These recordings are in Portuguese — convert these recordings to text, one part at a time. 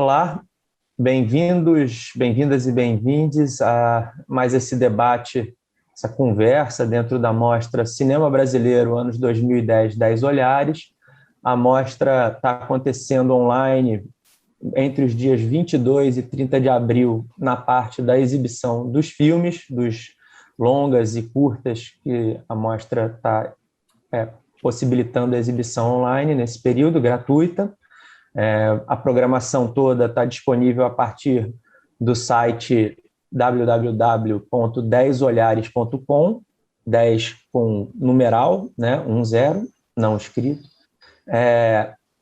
Olá, bem-vindos, bem-vindas e bem-vindes a mais esse debate, essa conversa dentro da mostra Cinema Brasileiro, anos 2010, 10 Olhares. A mostra está acontecendo online entre os dias 22 e 30 de abril, na parte da exibição dos filmes, dos longas e curtas, que a mostra está possibilitando a exibição online nesse período, gratuita. A programação toda está disponível a partir do site www.10olhares.com, 10 com numeral, né, 10, não escrito.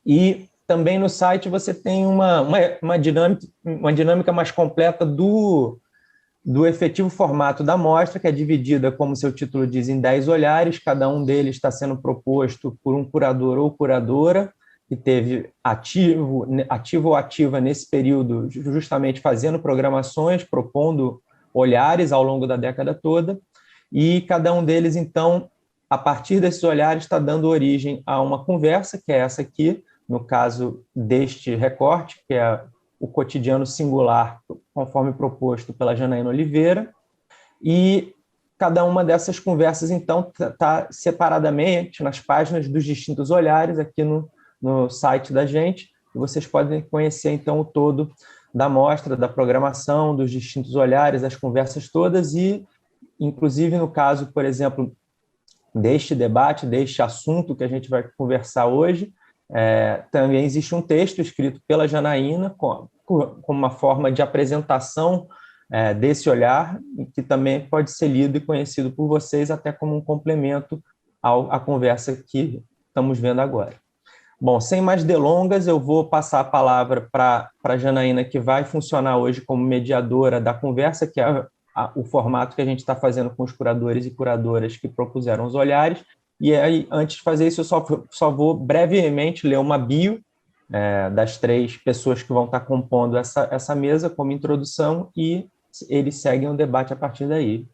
E também no site você tem uma dinâmica mais completa do efetivo formato da mostra, que é dividida, como seu título diz, em 10 olhares. Cada um deles está sendo proposto por um curador ou curadora, que teve ativo ou ativa nesse período, justamente fazendo programações, propondo olhares ao longo da década toda, e cada um deles, então, a partir desses olhares, está dando origem a uma conversa, que é essa aqui, no caso deste recorte, que é o cotidiano singular, conforme proposto pela Janaína Oliveira, e cada uma dessas conversas, então, está separadamente nas páginas dos distintos olhares, aqui no site da gente, e vocês podem conhecer, então, o todo da mostra, da programação, dos distintos olhares, as conversas todas, e, inclusive, no caso, por exemplo, deste debate, deste assunto que a gente vai conversar hoje, também existe um texto escrito pela Janaína, como uma forma de apresentação desse olhar, que também pode ser lido e conhecido por vocês, até como um complemento à conversa que estamos vendo agora. Bom, sem mais delongas, eu vou passar a palavra para a Janaína, que vai funcionar hoje como mediadora da conversa, que é o formato que a gente está fazendo com os curadores e curadoras que propuseram os olhares. E aí, antes de fazer isso, eu só vou brevemente ler uma bio das 3 pessoas que vão estar compondo essa mesa como introdução, e eles seguem o debate a partir daí,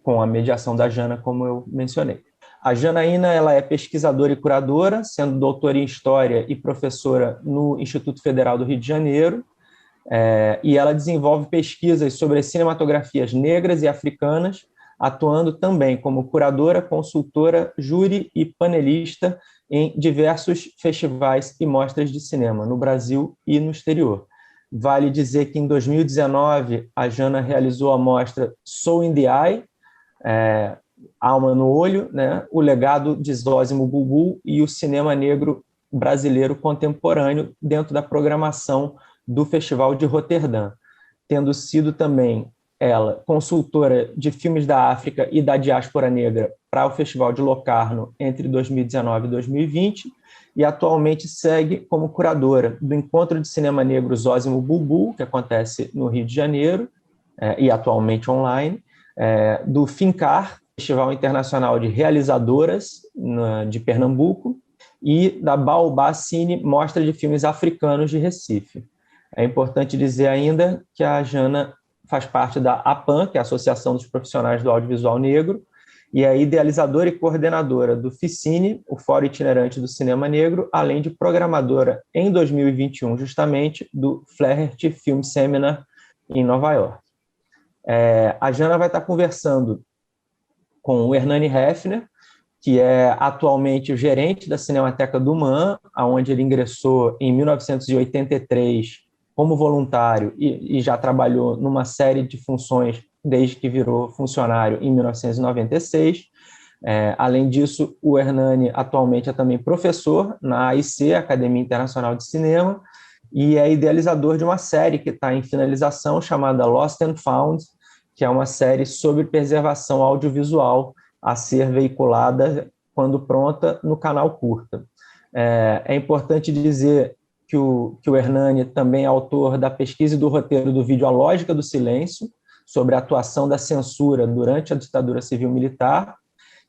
com a mediação da Jana, como eu mencionei. A Janaína, ela é pesquisadora e curadora, sendo doutora em História e professora no Instituto Federal do Rio de Janeiro, e ela desenvolve pesquisas sobre as cinematografias negras e africanas, atuando também como curadora, consultora, júri e panelista em diversos festivais e mostras de cinema, no Brasil e no exterior. Vale dizer que, em 2019, a Jana realizou a mostra Soul in the Eye, Alma no Olho, né? O legado de Zósimo Bulbul e o cinema negro brasileiro contemporâneo, dentro da programação do Festival de Roterdã, tendo sido também ela consultora de filmes da África e da diáspora negra para o Festival de Locarno entre 2019 e 2020, e atualmente segue como curadora do Encontro de Cinema Negro Zósimo Bulbul, que acontece no Rio de Janeiro, e atualmente online, do FINCAR, Festival Internacional de Realizadoras de Pernambuco, e da Baobá Cine, Mostra de Filmes Africanos de Recife. É importante dizer ainda que a Jana faz parte da APAN, que é a Associação dos Profissionais do Audiovisual Negro, e é idealizadora e coordenadora do FICINE, o Fórum Itinerante do Cinema Negro, além de programadora, em 2021, justamente, do Flaherty Film Seminar em Nova York. A Jana vai estar conversando com o Hernani Heffner, que é atualmente o gerente da Cinemateca do MAN, onde ele ingressou em 1983 como voluntário e já trabalhou numa série de funções desde que virou funcionário em 1996. Além disso, o Hernani atualmente é também professor na AIC, Academia Internacional de Cinema, e é idealizador de uma série que está em finalização, chamada Lost and Found, que é uma série sobre preservação audiovisual a ser veiculada, quando pronta, no canal Curta. É importante dizer que o Hernani também é autor da pesquisa e do roteiro do vídeo A Lógica do Silêncio, sobre a atuação da censura durante a ditadura civil-militar,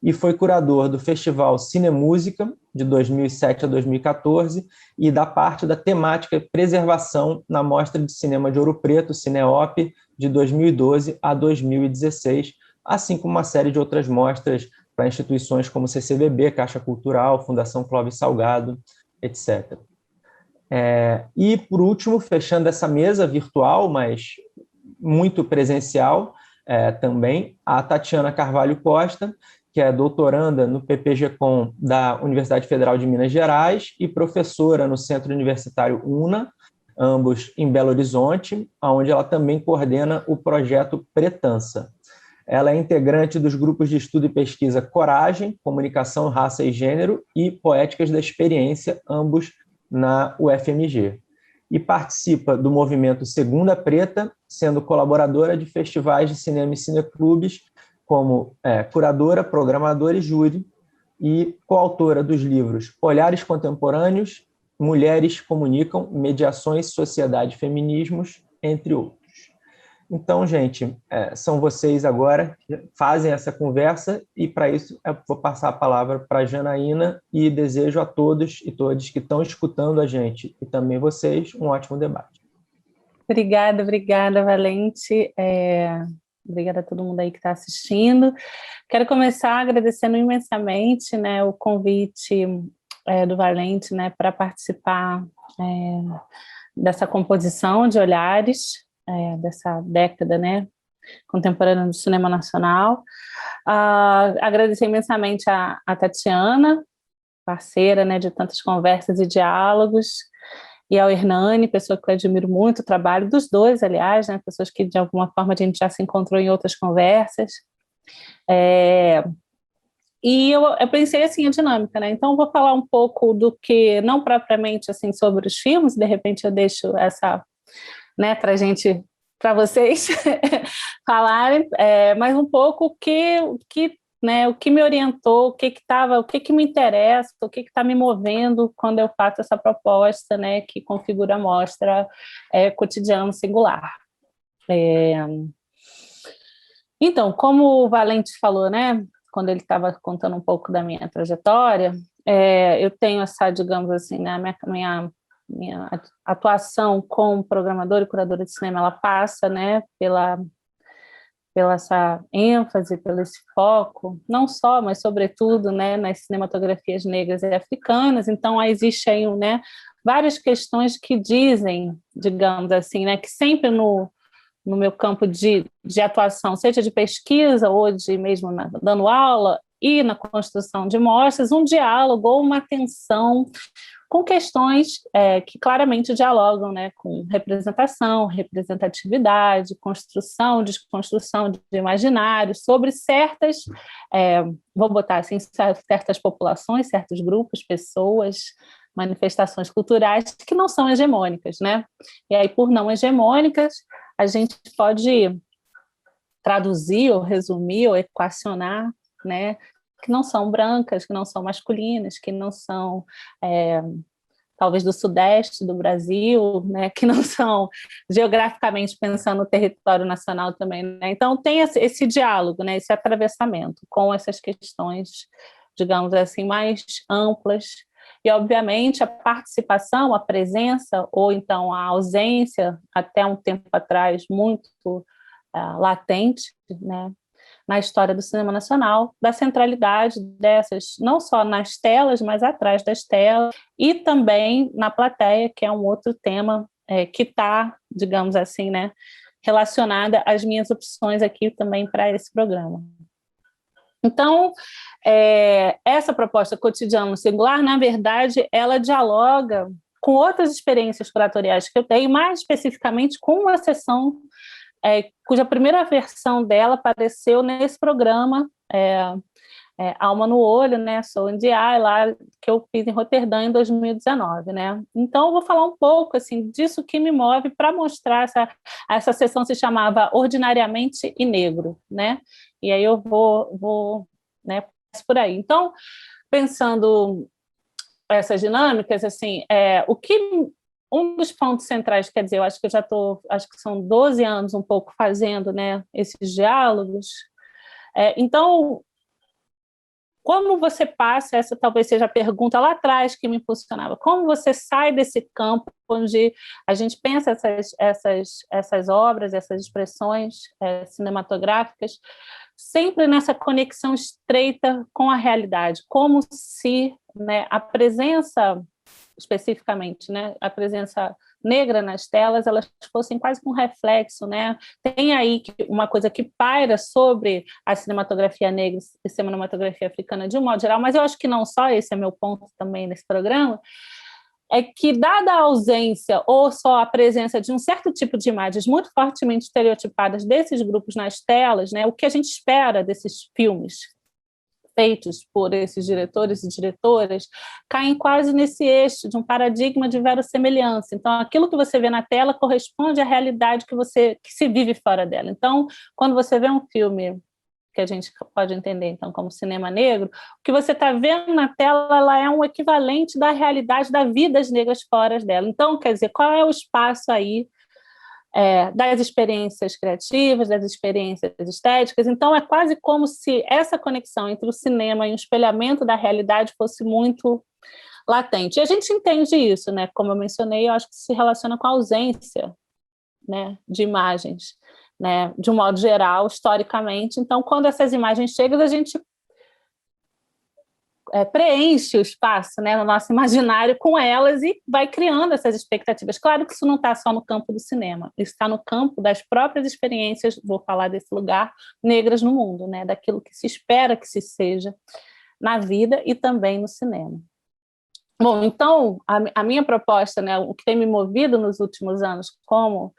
e foi curador do Festival Cinemúsica, de 2007 a 2014, e da parte da temática preservação na Mostra de Cinema de Ouro Preto, Cineop, de 2012 a 2016, assim como uma série de outras mostras para instituições como CCBB, Caixa Cultural, Fundação Clóvis Salgado, etc. E, por último, fechando essa mesa virtual, mas muito presencial também, a Tatiana Carvalho Costa, que é doutoranda no PPG-Com da Universidade Federal de Minas Gerais e professora no Centro Universitário UNA, ambos em Belo Horizonte, onde ela também coordena o projeto Pretança. Ela é integrante dos grupos de estudo e pesquisa Coragem, Comunicação, Raça e Gênero e Poéticas da Experiência, ambos na UFMG. E participa do movimento Segunda Preta, sendo colaboradora de festivais de cinema e cineclubes, como curadora, programadora e júri, e coautora dos livros Olhares Contemporâneos, Mulheres Comunicam, Mediações, Sociedade e Feminismos, entre outros. Então, gente, são vocês agora que fazem essa conversa e, para isso, eu vou passar a palavra para a Janaína e desejo a todos e todas que estão escutando a gente e também vocês um ótimo debate. Obrigada, Valente. Obrigada a todo mundo aí que está assistindo. Quero começar agradecendo imensamente, né, o convite do Valente, né, para participar dessa composição de olhares, dessa década, né, contemporânea do cinema nacional. Agradecer imensamente a Tatiana, parceira, né, de tantas conversas e diálogos, e ao Hernani, pessoa que eu admiro muito o trabalho dos dois, aliás, né, pessoas que de alguma forma a gente já se encontrou em outras conversas. E eu pensei assim a dinâmica, né? Então eu vou falar um pouco do que, não propriamente assim sobre os filmes, de repente eu deixo essa, né, para vocês falarem, mas um pouco o que me orientou, o que me interessa, o que está me movendo quando eu faço essa proposta, né, que configura a mostra Cotidiano Singular. Então, como o Valente falou, né, quando ele estava contando um pouco da minha trajetória, eu tenho essa, digamos assim, né, minha atuação como programadora e curadora de cinema, ela passa, né, pela essa ênfase, pelo esse foco, não só, mas sobretudo, né, nas cinematografias negras e africanas. Então, existe aí, né, várias questões que dizem, digamos assim, né, que sempre no meu campo de atuação, seja de pesquisa ou de mesmo dando aula e na construção de mostras, um diálogo ou uma tensão com questões que claramente dialogam, né, com representação, representatividade, construção, desconstrução de imaginários sobre certas, vou botar assim, certas populações, certos grupos, pessoas, manifestações culturais que não são hegemônicas, né? E aí, por não hegemônicas, a gente pode traduzir ou resumir ou equacionar, né, que não são brancas, que não são masculinas, que não são, talvez, do sudeste do Brasil, né, que não são, geograficamente pensando no território nacional também, né? Então, tem esse diálogo, né, esse atravessamento com essas questões, digamos assim, mais amplas. E, obviamente, a participação, a presença, ou então a ausência, até um tempo atrás, muito latente, né, na história do cinema nacional, da centralidade dessas, não só nas telas, mas atrás das telas, e também na plateia, que é um outro tema que está, digamos assim, né, relacionada às minhas opções aqui também para esse programa. Então, essa proposta Cotidiano Singular, na verdade, ela dialoga com outras experiências curatoriais que eu tenho, mais especificamente com uma sessão cuja primeira versão dela apareceu nesse programa, Alma no Olho, né, Soul in the Eye, lá que eu fiz em Roterdã em 2019, né? Então eu vou falar um pouco assim disso que me move para mostrar essa sessão. Se chamava Ordinariamente e Negro, né? E aí eu vou né, por aí. Então, pensando essas dinâmicas, assim, um dos pontos centrais, quer dizer, eu acho que acho que são 12 anos um pouco fazendo, né, esses diálogos. Então, como você passa, essa talvez seja a pergunta lá atrás que me impulsionava, como você sai desse campo onde a gente pensa essas obras, essas expressões cinematográficas, sempre nessa conexão estreita com a realidade, como se, né, a presença especificamente, né, a presença negra nas telas, elas fossem quase que um reflexo, né? Tem aí uma coisa que paira sobre a cinematografia negra e cinematografia africana de um modo geral, mas eu acho que não só, esse é meu ponto também nesse programa, é que, dada a ausência ou só a presença de um certo tipo de imagens muito fortemente estereotipadas desses grupos nas telas, né, o que a gente espera desses filmes feitos por esses diretores e diretoras, caem quase nesse eixo de um paradigma de verossemelhança. Então, aquilo que você vê na tela corresponde à realidade que se vive fora dela. Então, quando você vê um filme que a gente pode entender, então, como cinema negro, o que você está vendo na tela, ela é um equivalente da realidade da vida das negras fora dela. Então, quer dizer, qual é o espaço aí das experiências criativas, das experiências estéticas? Então, é quase como se essa conexão entre o cinema e o espelhamento da realidade fosse muito latente. E a gente entende isso, né? Como eu mencionei, eu acho que se relaciona com a ausência, né, de imagens, né, de um modo geral, historicamente. Então, quando essas imagens chegam, a gente preenche o espaço, né, no nosso imaginário com elas e vai criando essas expectativas. Claro que isso não está só no campo do cinema, isso está no campo das próprias experiências, vou falar desse lugar, negras no mundo, né, daquilo que se espera que se seja na vida e também no cinema. Bom, então, a minha proposta, né, o que tem me movido nos últimos anos como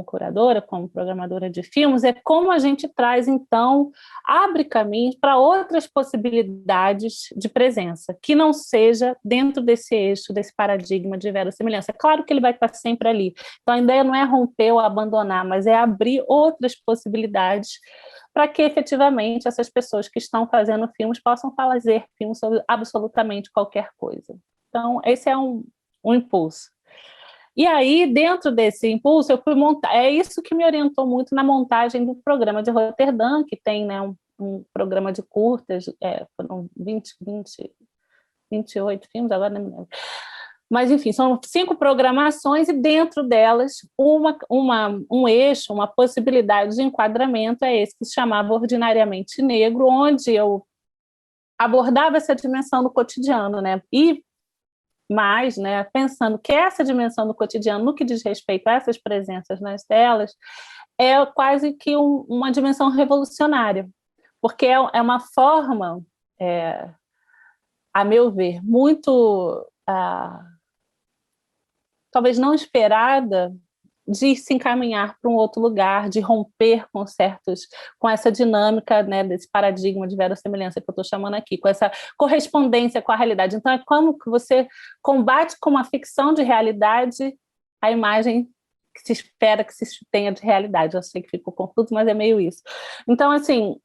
curadora, como programadora de filmes, é como a gente traz, então, abre caminhos para outras possibilidades de presença, que não seja dentro desse eixo, desse paradigma de verossemelhança. É claro que ele vai estar sempre ali. Então, a ideia não é romper ou abandonar, mas é abrir outras possibilidades para que, efetivamente, essas pessoas que estão fazendo filmes possam fazer filmes sobre absolutamente qualquer coisa. Então, esse é um impulso. E aí, dentro desse impulso, eu fui montar. É isso que me orientou muito na montagem do programa de Roterdã, que tem, né, um programa de curtas, foram 28 filmes, agora não me lembro. Mas, enfim, são 5 programações e, dentro delas, um eixo, uma possibilidade de enquadramento é esse que se chamava Ordinariamente Negro, onde eu abordava essa dimensão do cotidiano, né? E mas, né, pensando que essa dimensão do cotidiano, no que diz respeito a essas presenças nas telas, é quase que uma dimensão revolucionária, porque é uma forma, a meu ver, muito, talvez não esperada, de se encaminhar para um outro lugar, de romper com essa dinâmica, né, desse paradigma de verossemelhança que eu estou chamando aqui, com essa correspondência com a realidade. Então, é como que você combate com uma ficção de realidade a imagem que se espera que se tenha de realidade. Eu sei que ficou confuso, mas é meio isso. Então, assim,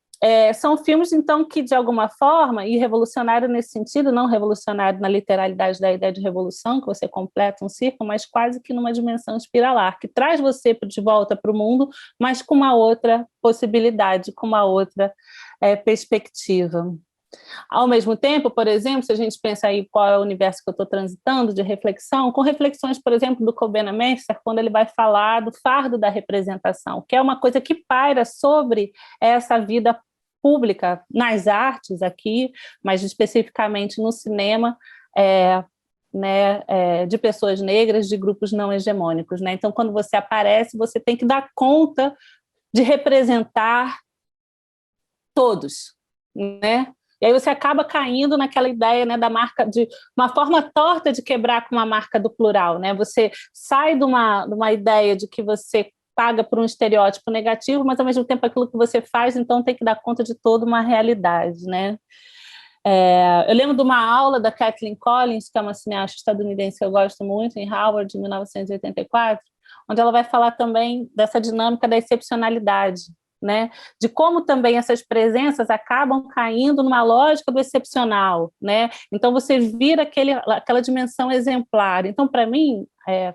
são filmes, então, que, de alguma forma, e revolucionário nesse sentido, não revolucionário na literalidade da ideia de revolução, que você completa um círculo, mas quase que numa dimensão espiralar, que traz você de volta para o mundo, mas com uma outra possibilidade, com uma outra perspectiva. Ao mesmo tempo, por exemplo, se a gente pensa aí qual é o universo que eu estou transitando de reflexão, com reflexões, por exemplo, do Kobena Messer, quando ele vai falar do fardo da representação, que é uma coisa que paira sobre essa vida pública nas artes aqui, mas especificamente no cinema, de pessoas negras, de grupos não hegemônicos, né? Então, quando você aparece, você tem que dar conta de representar todos, né? E aí você acaba caindo naquela ideia, né, da marca, de uma forma torta de quebrar com uma marca do plural, né? Você sai de uma ideia de que você paga por um estereótipo negativo, mas, ao mesmo tempo, aquilo que você faz, então, tem que dar conta de toda uma realidade, né? Eu lembro de uma aula da Kathleen Collins, que é uma cineasta estadunidense que eu gosto muito, em Harvard, em 1984, onde ela vai falar também dessa dinâmica da excepcionalidade, né? De como também essas presenças acabam caindo numa lógica do excepcional, né? Então você vira aquela dimensão exemplar. Então, para mim,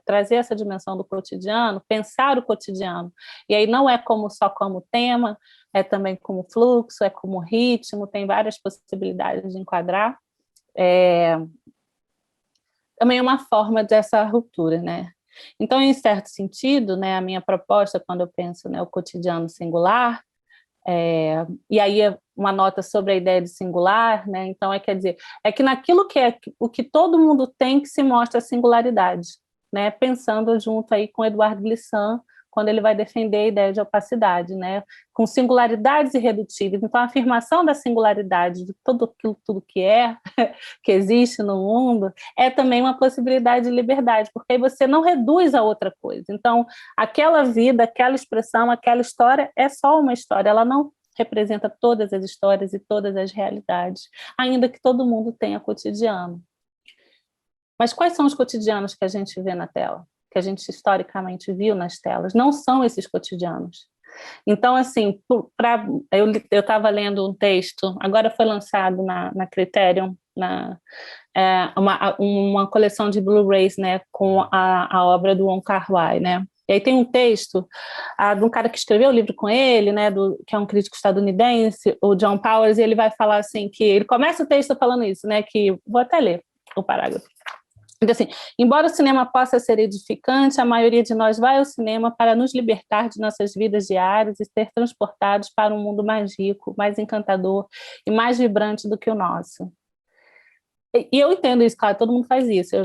trazer essa dimensão do cotidiano, pensar o cotidiano, e aí não é só como tema, é também como fluxo, é como ritmo, tem várias possibilidades de enquadrar, também é uma forma dessa ruptura, né? Então, em certo sentido, né, a minha proposta, quando eu penso, né, o cotidiano singular, E aí uma nota sobre a ideia de singular, né? Então, quer dizer, é que naquilo que é o que todo mundo tem que se mostra a singularidade, né? Pensando junto aí com Eduardo Glissant, quando ele vai defender a ideia de opacidade, né? Com singularidades irredutíveis. Então, a afirmação da singularidade de tudo que é, que existe no mundo, é também uma possibilidade de liberdade, porque aí você não reduz a outra coisa. Então, aquela vida, aquela expressão, aquela história é só uma história, ela não representa todas as histórias e todas as realidades, ainda que todo mundo tenha cotidiano. Mas quais são os cotidianos que a gente vê na tela? Que a gente historicamente viu nas telas? Não são esses cotidianos. Então, assim, eu estava lendo um texto, agora foi lançado na Criterion, uma coleção de Blu-rays, né, com a obra do Wong Kar-wai, né? E aí tem um texto de um cara que escreveu o livro com ele, né, que é um crítico estadunidense, o John Powers, e ele vai falar assim, que ele começa o texto falando isso, né, que vou até ler o parágrafo. Então, assim, embora o cinema possa ser edificante, a maioria de nós vai ao cinema para nos libertar de nossas vidas diárias e ser transportados para um mundo mais rico, mais encantador e mais vibrante do que o nosso. E eu entendo isso, claro, todo mundo faz isso,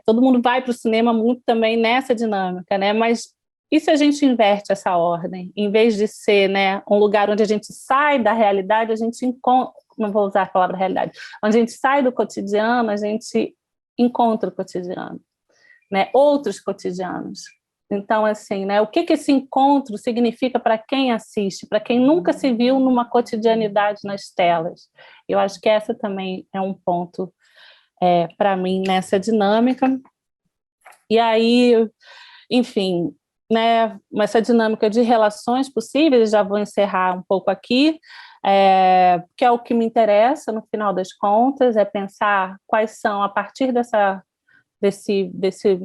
todo mundo vai para o cinema muito também nessa dinâmica, né? Mas e se a gente inverte essa ordem? Em vez de ser, né, um lugar onde a gente sai da realidade, a gente encontra, não vou usar a palavra realidade, onde a gente sai do cotidiano, a gente encontra o cotidiano, né? Outros cotidianos. Então, assim, né, o que esse encontro significa para quem assiste, para quem nunca se viu numa cotidianidade nas telas? Eu acho que essa também é um ponto para mim nessa dinâmica. E aí, enfim, né, essa dinâmica de relações possíveis, já vou encerrar um pouco aqui, que é o que me interessa, no final das contas, é pensar quais são, a partir desse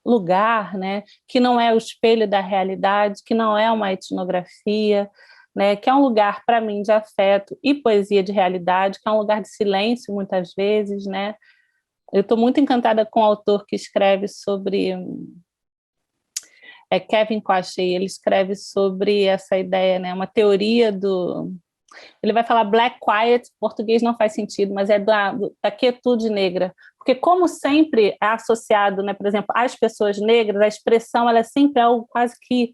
lugar, né, que não é o espelho da realidade, que não é uma etnografia, né, que é um lugar, para mim, de afeto e poesia de realidade, que é um lugar de silêncio, muitas vezes, né. Eu estou muito encantada com o autor que escreve sobre... Kevin Quashey, ele escreve sobre essa ideia, né, uma teoria do... Ele vai falar black quiet, em português não faz sentido, mas é da quietude negra, porque como sempre é associado, né, por exemplo, às pessoas negras, a expressão ela é sempre algo quase que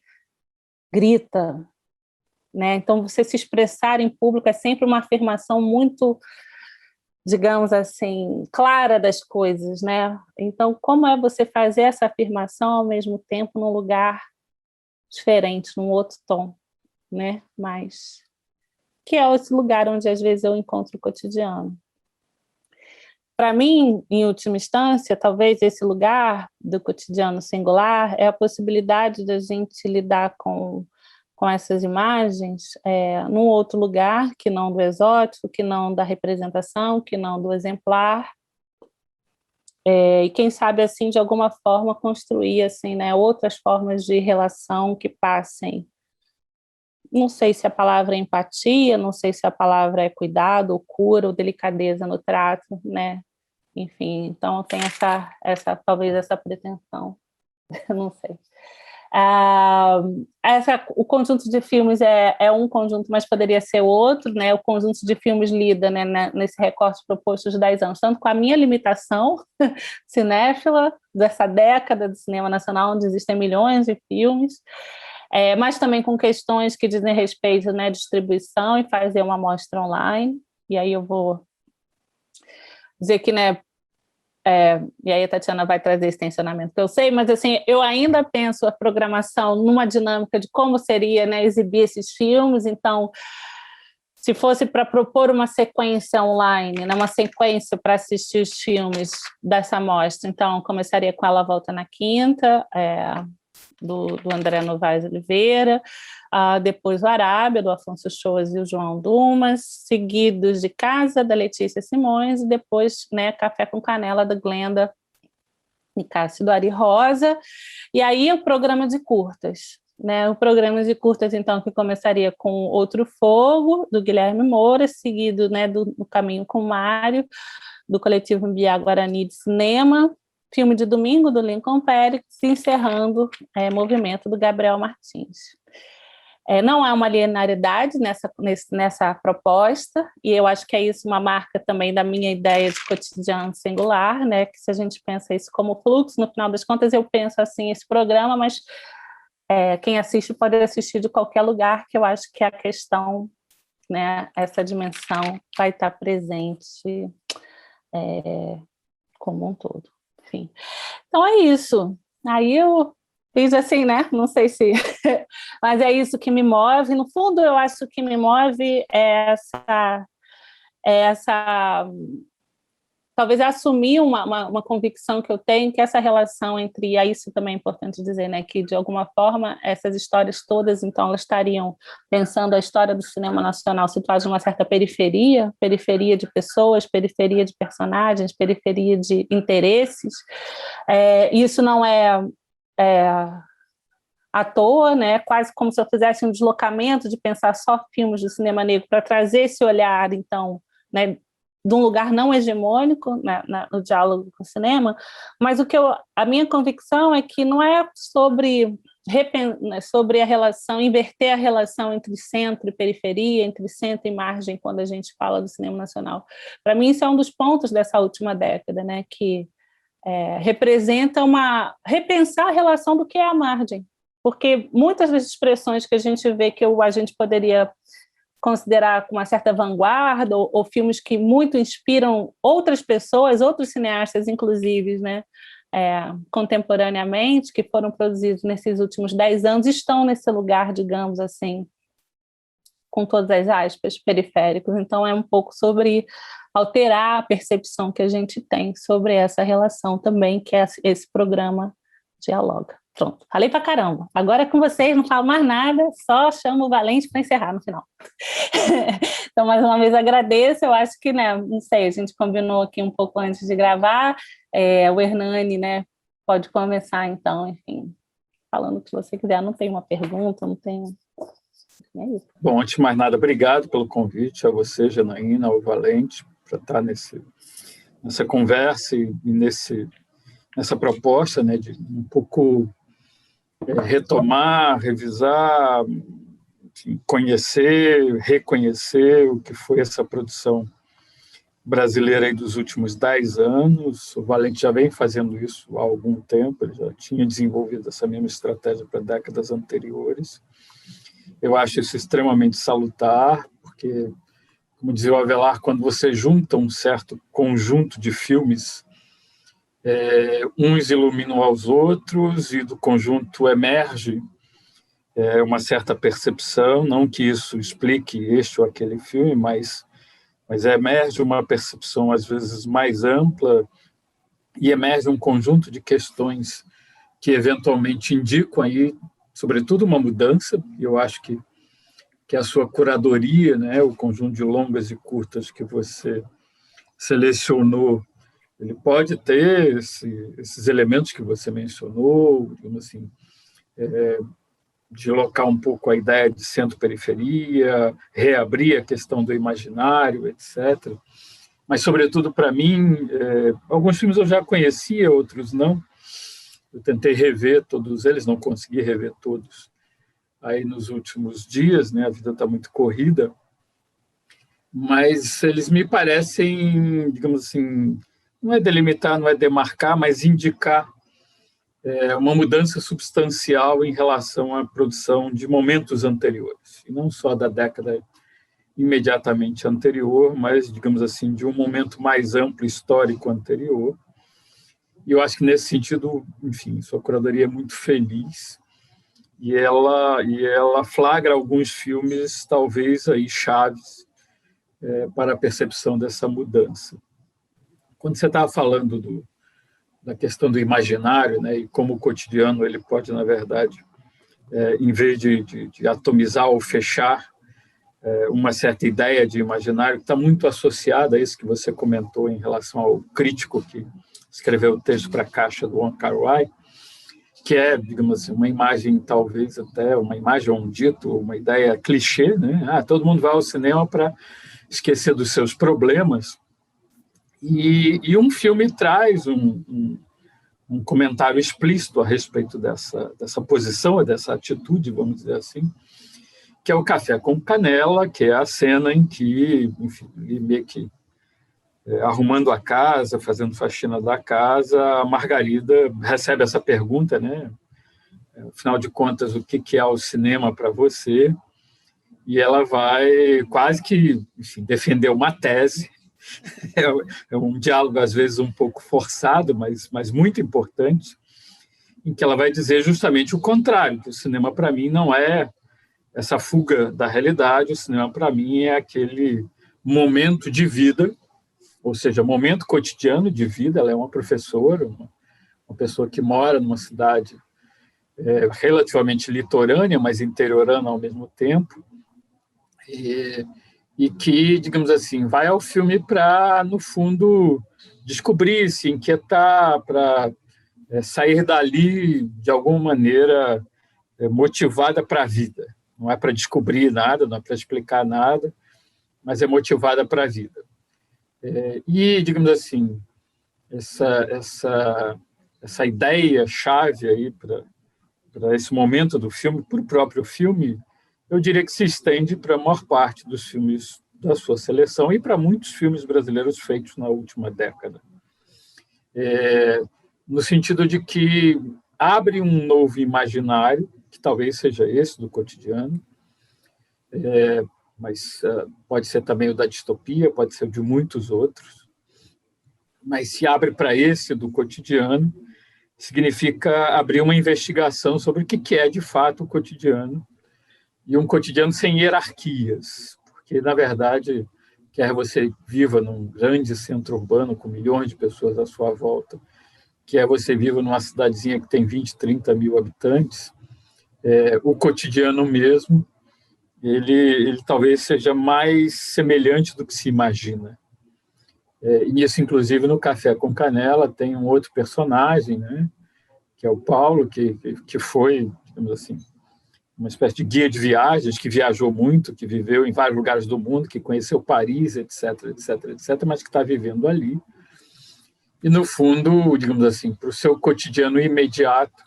grita, né? Então você se expressar em público é sempre uma afirmação muito, digamos assim, clara das coisas, né? Então como é você fazer essa afirmação ao mesmo tempo num lugar diferente, num outro tom, né? Mas que é esse lugar onde às vezes eu encontro o cotidiano. Para mim, em última instância, talvez esse lugar do cotidiano singular é a possibilidade da gente lidar com essas imagens num outro lugar, que não do exótico, que não da representação, que não do exemplar, e quem sabe, assim, de alguma forma construir assim, né, outras formas de relação que passem. Não sei se a palavra é empatia, não sei se a palavra é cuidado, ou cura, ou delicadeza no trato, né? Enfim, então tem talvez essa pretensão, não sei. O conjunto de filmes é um conjunto, mas poderia ser outro, né? O conjunto de filmes lida, né, nesse recorte proposto de 10 anos, tanto com a minha limitação cinéfila dessa década do cinema nacional, onde existem milhões de filmes, mas também com questões que dizem respeito, né, à distribuição e fazer uma amostra online. E aí eu vou dizer que, né, e aí a Tatiana vai trazer esse tensionamento que eu sei, mas assim, eu ainda penso a programação numa dinâmica de como seria, né, exibir esses filmes. Então, se fosse para propor uma sequência online, né, uma sequência para assistir os filmes dessa mostra, então começaria com Ela Volta na Quinta, do André Novaes Oliveira, depois o Arábia, do Afonso Choas e o João Dumas, seguidos de Casa, da Letícia Simões, e depois, né, Café com Canela, da Glenda Nicásio do Ari Rosa, e aí o programa de curtas, né, o programa de curtas, então, que começaria com Outro Fogo, do Guilherme Moura, seguido, né, do Caminho com Mário, do coletivo Mbiá Guarani de Cinema, filme de domingo, do Lincoln Pérez, encerrando Movimento, do Gabriel Martins. Não há uma linearidade nessa proposta, e eu acho que é isso uma marca também da minha ideia de cotidiano singular, né? Que se a gente pensa isso como fluxo, no final das contas eu penso assim, esse programa, mas quem assiste pode assistir de qualquer lugar, que eu acho que a questão, né, essa dimensão vai estar presente como um todo. Enfim. Então é isso. Aí eu fiz assim, né? Não sei se... Mas é isso que me move. No fundo, eu acho que me move essa talvez assumir uma convicção que eu tenho, que essa relação entre... E isso também é importante dizer, né? Que, de alguma forma, essas histórias todas, então, elas estariam pensando a história do cinema nacional situada em uma certa periferia de pessoas, periferia de personagens, periferia de interesses. Isso não é à toa, né? Quase como se eu fizesse um deslocamento de pensar só filmes do cinema negro para trazer esse olhar, então, né, de um lugar não hegemônico, né, no diálogo com o cinema, mas a minha convicção é que não é sobre a relação, inverter a relação entre centro e periferia, entre centro e margem, quando a gente fala do cinema nacional. Para mim, isso é um dos pontos dessa última década, né, que representa repensar a relação do que é a margem, porque muitas das expressões que a gente vê que a gente poderia considerar com uma certa vanguarda, ou filmes que muito inspiram outras pessoas, outros cineastas, inclusive, né, contemporaneamente, que foram produzidos nesses últimos 10 anos, estão nesse lugar, digamos assim, com todas as aspas, periféricos. Então, é um pouco sobre alterar a percepção que a gente tem sobre essa relação também, que esse programa dialoga. Pronto, falei pra caramba. Agora é com vocês, não falo mais nada, só chamo o Valente para encerrar no final. Então, mais uma vez, agradeço. Eu acho que, né, não sei, a gente combinou aqui um pouco antes de gravar. O Hernani, né, pode começar, então, enfim, falando o que você quiser. Não tem uma pergunta, não tem... É isso. Bom, antes de mais nada, obrigado pelo convite a você, Janaína, ao Valente, para estar nessa conversa e nessa proposta, né, de um pouco retomar, revisar, enfim, conhecer, reconhecer o que foi essa produção brasileira aí dos últimos 10 anos. O Valente já vem fazendo isso há algum tempo, ele já tinha desenvolvido essa mesma estratégia para décadas anteriores. Eu acho isso extremamente salutar, porque, como dizia o Avelar, quando você junta um certo conjunto de filmes, uns iluminam aos outros e do conjunto emerge uma certa percepção, não que isso explique este ou aquele filme, mas emerge uma percepção às vezes mais ampla e emerge um conjunto de questões que eventualmente indicam aí, sobretudo, uma mudança. E eu acho que a sua curadoria, né, o conjunto de longas e curtas que você selecionou, ele pode ter esses elementos que você mencionou, digamos assim, de locar um pouco a ideia de centro-periferia, reabrir a questão do imaginário, etc. Mas, sobretudo, para mim, alguns filmes eu já conhecia, outros não. Eu tentei rever todos eles, não consegui rever todos aí nos últimos dias, né? A vida está muito corrida, mas eles me parecem, digamos assim, não é delimitar, não é demarcar, mas indicar uma mudança substancial em relação à produção de momentos anteriores, e não só da década imediatamente anterior, mas, digamos assim, de um momento mais amplo, histórico anterior. E eu acho que, nesse sentido, enfim, sua curadoria é muito feliz, e ela flagra alguns filmes, talvez, aí chaves para a percepção dessa mudança. Quando você estava falando da questão do imaginário, né, e como o cotidiano ele pode, na verdade, em vez de atomizar ou fechar uma certa ideia de imaginário, que está muito associada a isso que você comentou em relação ao crítico que escreveu o texto para a Caixa, do Wong Kar-wai, que é, digamos assim, uma imagem, talvez até uma imagem ou um dito, uma ideia clichê, né? Todo mundo vai ao cinema para esquecer dos seus problemas, e um filme traz um comentário explícito a respeito dessa posição, dessa atitude, vamos dizer assim, que é o Café com Canela, que é a cena em que, enfim, ele meio que arrumando a casa, fazendo faxina da casa, a Margarida recebe essa pergunta, né? Afinal de contas, o que é o cinema para você? E ela vai quase que, enfim, defender uma tese. É um diálogo, às vezes, um pouco forçado, mas muito importante, em que ela vai dizer justamente o contrário, que o cinema, para mim, não é essa fuga da realidade, o cinema, para mim, é aquele momento de vida, ou seja, momento cotidiano de vida. Ela é uma professora, uma pessoa que mora numa cidade relativamente litorânea, mas interiorana ao mesmo tempo, e que, digamos assim, vai ao filme para, no fundo, descobrir, se inquietar, para sair dali, de alguma maneira, motivada para a vida. Não é para descobrir nada, não é para explicar nada, mas é motivada para a vida. E, digamos assim, essa ideia-chave aí para esse momento do filme, para o próprio filme, eu diria que se estende para a maior parte dos filmes da sua seleção e para muitos filmes brasileiros feitos na última década. No sentido de que abre um novo imaginário, que talvez seja esse do cotidiano, mas pode ser também o da distopia, pode ser o de muitos outros, mas se abre para esse do cotidiano, significa abrir uma investigação sobre o que é, de fato, o cotidiano, e um cotidiano sem hierarquias, porque, na verdade, quer você viva num grande centro urbano com milhões de pessoas à sua volta, quer você viva numa cidadezinha que tem 20, 30 mil habitantes, o cotidiano mesmo, ele talvez seja mais semelhante do que se imagina. E isso, inclusive, no Café com Canela, tem um outro personagem, né, que é o Paulo, que foi, digamos assim, uma espécie de guia de viagens, que viajou muito, que viveu em vários lugares do mundo, que conheceu Paris, etc., etc., etc., mas que está vivendo ali. E, no fundo, digamos assim, para o seu cotidiano imediato,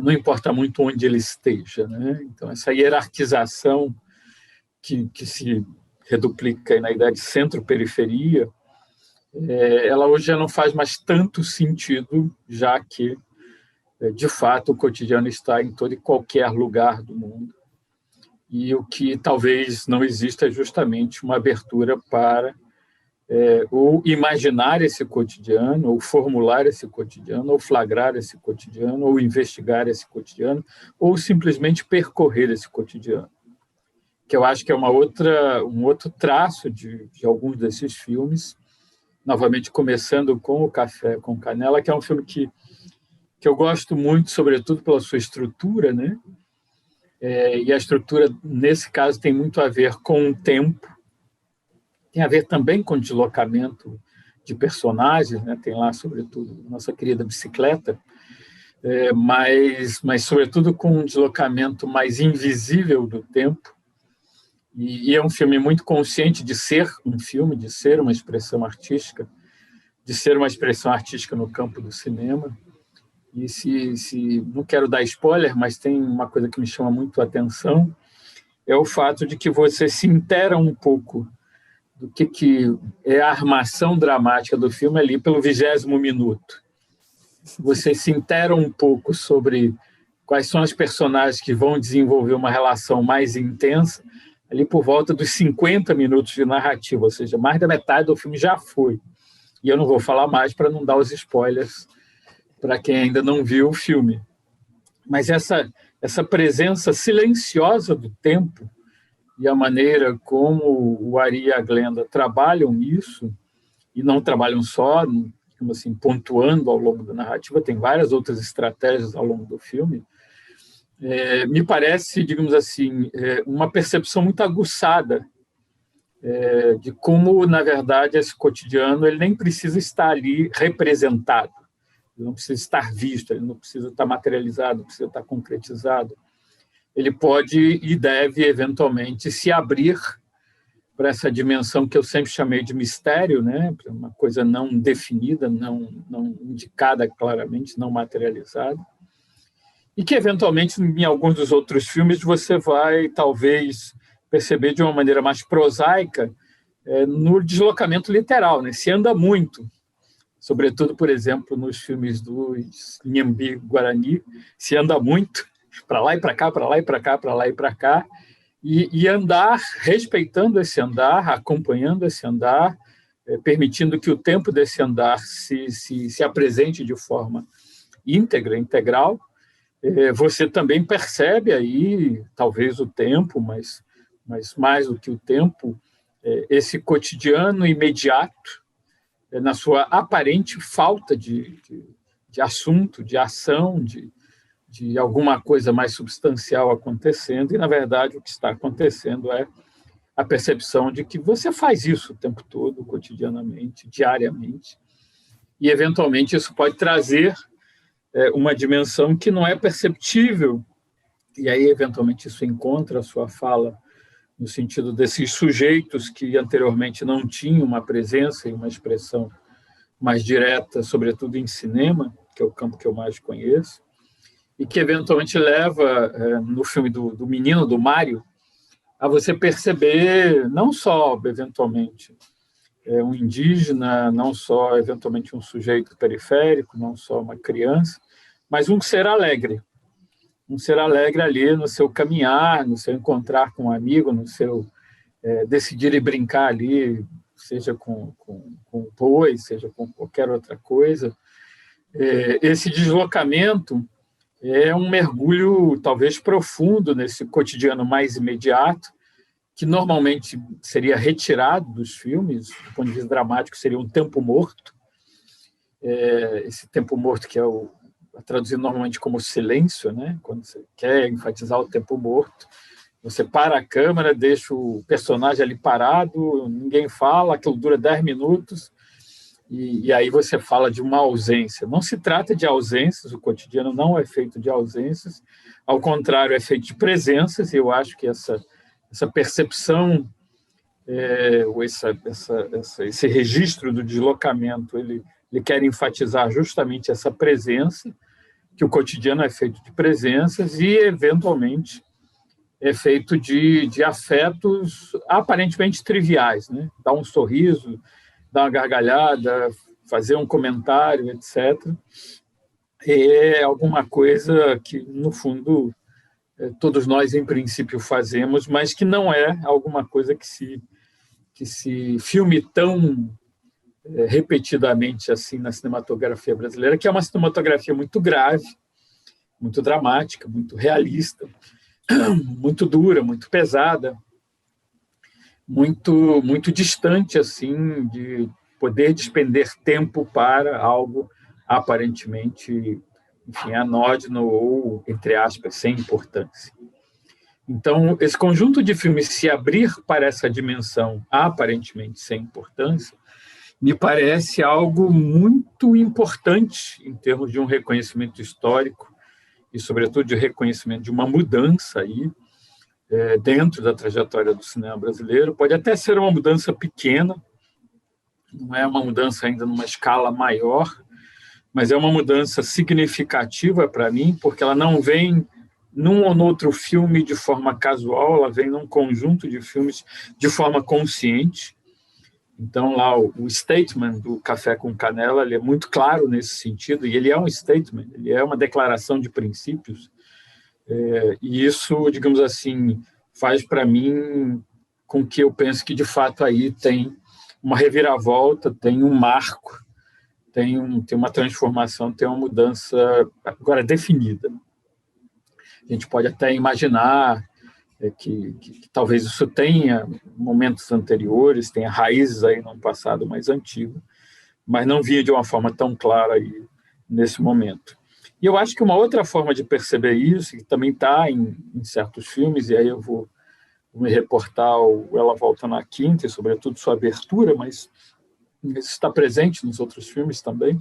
não importa muito onde ele esteja, né? Então, essa hierarquização que se reduplica na ideia de centro-periferia, ela hoje já não faz mais tanto sentido, já que, de fato, o cotidiano está em todo e qualquer lugar do mundo. E o que talvez não exista é justamente uma abertura para ou imaginar esse cotidiano, ou formular esse cotidiano, ou flagrar esse cotidiano, ou investigar esse cotidiano, ou simplesmente percorrer esse cotidiano. Que eu acho que é um outro traço de alguns desses filmes, novamente começando com o Café com Canela, que é um filme que eu gosto muito, sobretudo pela sua estrutura, né? E a estrutura, nesse caso, tem muito a ver com o tempo, tem a ver também com o deslocamento de personagens, né? Tem lá, sobretudo, nossa querida bicicleta, mas sobretudo com um deslocamento mais invisível do tempo. E é um filme muito consciente de ser um filme, de ser uma expressão artística, no campo do cinema. E se não quero dar spoiler, mas tem uma coisa que me chama muito a atenção, é o fato de que você se inteira um pouco do que é a armação dramática do filme ali pelo 20º minuto. Você se inteira um pouco sobre quais são as personagens que vão desenvolver uma relação mais intensa ali por volta dos 50 minutos de narrativa, ou seja, mais da metade do filme já foi. E eu não vou falar mais para não dar os spoilers para quem ainda não viu o filme. Mas essa presença silenciosa do tempo e a maneira como o Ari e a Glenda trabalham isso, e não trabalham só, digamos assim, pontuando ao longo da narrativa, tem várias outras estratégias ao longo do filme, me parece, digamos assim, uma percepção muito aguçada de como, na verdade, esse cotidiano ele nem precisa estar ali representado, ele não precisa estar visto, ele não precisa estar materializado, não precisa estar concretizado. Ele pode e deve, eventualmente, se abrir para essa dimensão que eu sempre chamei de mistério, né? Uma coisa não definida, não indicada claramente, não materializada. e que, eventualmente, em alguns dos outros filmes, você vai, talvez, perceber de uma maneira mais prosaica no deslocamento literal, né? Se anda muito, sobretudo, por exemplo, nos filmes dos Inhambi Guarani, se anda muito, para lá e para cá, para lá e para cá, para lá e para cá, e andar, respeitando esse andar, acompanhando esse andar, permitindo que o tempo desse andar se apresente de forma íntegra, integral. Você também percebe aí, talvez o tempo, mas mais do que o tempo, esse cotidiano imediato, na sua aparente falta de assunto, de ação, de alguma coisa mais substancial acontecendo, e, na verdade, o que está acontecendo é a percepção de que você faz isso o tempo todo, cotidianamente, diariamente, e, eventualmente, isso pode trazer uma dimensão que não é perceptível, e aí, eventualmente, isso encontra a sua fala no sentido desses sujeitos que anteriormente não tinham uma presença e uma expressão mais direta, sobretudo em cinema, que é o campo que eu mais conheço, e que eventualmente leva, no filme do menino, do Mário, a você perceber não só, eventualmente, um indígena, não só, eventualmente, um sujeito periférico, não só uma criança, mas um ser alegre ali no seu caminhar, no seu encontrar com um amigo, no seu decidir e brincar ali, seja com boi, seja com qualquer outra coisa. Esse deslocamento é um mergulho talvez profundo nesse cotidiano mais imediato, que normalmente seria retirado dos filmes, do ponto de vista dramático, seria um tempo morto. Esse tempo morto que é traduzido normalmente como silêncio, né? Quando você quer enfatizar o tempo morto, você para a câmera, deixa o personagem ali parado, ninguém fala, aquilo dura 10 minutos, e aí você fala de uma ausência. Não se trata de ausências, o cotidiano não é feito de ausências, ao contrário, é feito de presenças, e eu acho que essa percepção, esse registro do deslocamento, ele quer enfatizar justamente essa presença, que o cotidiano é feito de presenças e, eventualmente, é feito de afetos aparentemente triviais, né? Dar um sorriso, dar uma gargalhada, fazer um comentário, etc. É alguma coisa que, no fundo, todos nós, em princípio, fazemos, mas que não é alguma coisa que se filme tão repetidamente assim na cinematografia brasileira, que é uma cinematografia muito grave, muito dramática, muito realista, muito dura, muito pesada, muito distante assim de poder despender tempo para algo aparentemente, enfim, anódino ou, entre aspas, sem importância. Então, esse conjunto de filmes se abrir para essa dimensão aparentemente sem importância me parece algo muito importante em termos de um reconhecimento histórico e, sobretudo, de reconhecimento de uma mudança aí dentro da trajetória do cinema brasileiro. Pode até ser uma mudança pequena, não é uma mudança ainda numa escala maior, mas é uma mudança significativa para mim, porque ela não vem num ou outro filme de forma casual, ela vem num conjunto de filmes de forma consciente. Então, lá, o statement do Café com Canela, ele é muito claro nesse sentido, e ele é um statement, ele é uma declaração de princípios, e isso, digamos assim, faz para mim com que eu pense que, de fato, aí tem uma reviravolta, tem um marco, tem uma transformação, tem uma mudança agora definida. A gente pode até imaginar que talvez isso tenha momentos anteriores, tenha raízes aí num passado mais antigo, mas não via de uma forma tão clara aí nesse momento. E eu acho que uma outra forma de perceber isso, que também está em certos filmes, e aí eu vou me reportar Ela Volta na Quinta, e sobretudo sua abertura, mas isso está presente nos outros filmes também,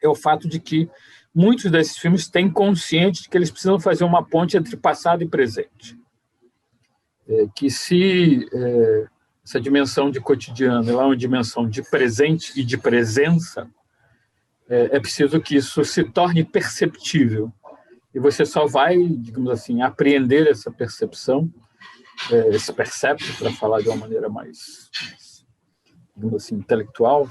é o fato de que muitos desses filmes têm consciente de que eles precisam fazer uma ponte entre passado e presente. Que se essa dimensão de cotidiano ela é uma dimensão de presente e de presença, é preciso que isso se torne perceptível. e você só vai, digamos assim, apreender essa percepção, esse percepto, para falar de uma maneira mais, digamos assim, intelectual.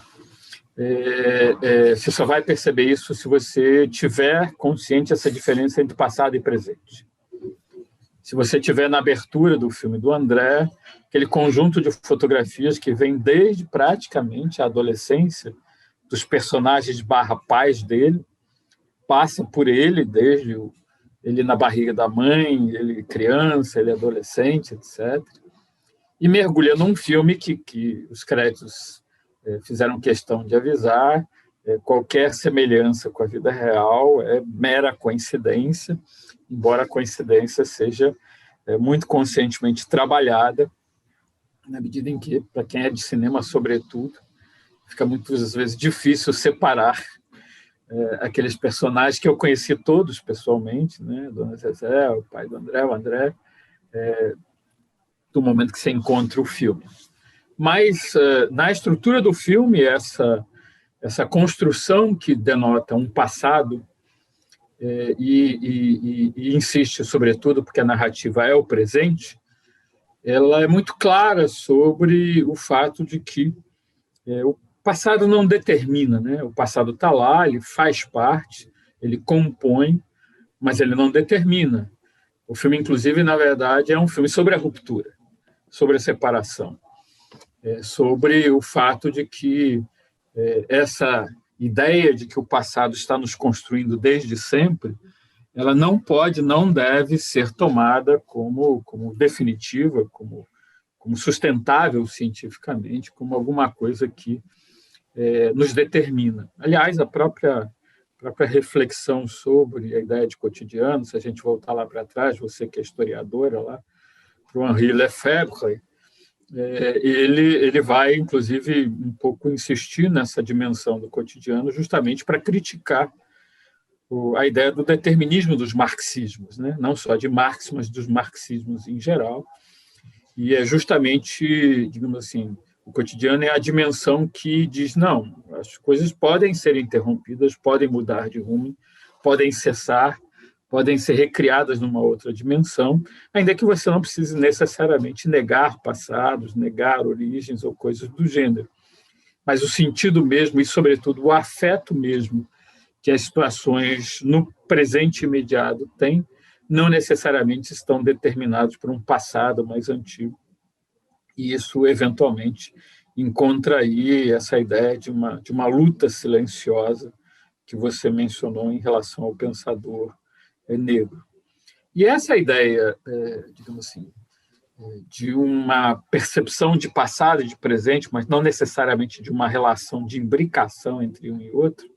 Você só vai perceber isso se você tiver consciente essa diferença entre passado e presente. Se você tiver na abertura do filme do André, aquele conjunto de fotografias que vem desde praticamente a adolescência, dos personagens /pais dele, passa por ele, desde ele na barriga da mãe, ele criança, ele adolescente, etc. E mergulha num filme que os créditos fizeram questão de avisar, qualquer semelhança com a vida real é mera coincidência, embora a coincidência seja muito conscientemente trabalhada, na medida em que, para quem é de cinema, sobretudo, fica muitas vezes difícil separar aqueles personagens que eu conheci todos pessoalmente, né? Dona Zezé, o pai do André, o André, do momento que você encontra o filme. Mas, na estrutura do filme, essa construção que denota um passado e insiste, sobretudo, porque a narrativa é o presente, ela é muito clara sobre o fato de que o passado não determina, né? O passado está lá, ele faz parte, ele compõe, mas ele não determina. O filme, inclusive, na verdade, é um filme sobre a ruptura, sobre a separação, sobre o fato de que essa ideia de que o passado está nos construindo desde sempre, ela não pode, não deve ser tomada como definitiva, como sustentável cientificamente, como alguma coisa que nos determina. Aliás, a própria reflexão sobre a ideia de cotidiano, se a gente voltar lá para trás, você que é historiadora lá, para o Henri Lefebvre, ele vai, inclusive, um pouco insistir nessa dimensão do cotidiano, justamente para criticar a ideia do determinismo dos marxismos, né? Não só de Marx, mas dos marxismos em geral. E é justamente, digamos assim, o cotidiano é a dimensão que diz, não, as coisas podem ser interrompidas, podem mudar de rumo, podem cessar, podem ser recriadas numa outra dimensão, ainda que você não precise necessariamente negar passados, negar origens ou coisas do gênero. Mas o sentido mesmo e, sobretudo, o afeto mesmo que as situações no presente imediato têm, não necessariamente estão determinados por um passado mais antigo. E isso, eventualmente, encontra aí essa ideia de uma luta silenciosa que você mencionou em relação ao pensador negro. E essa ideia, digamos assim, de uma percepção de passado e de presente, mas não necessariamente de uma relação de imbricação entre um e outro,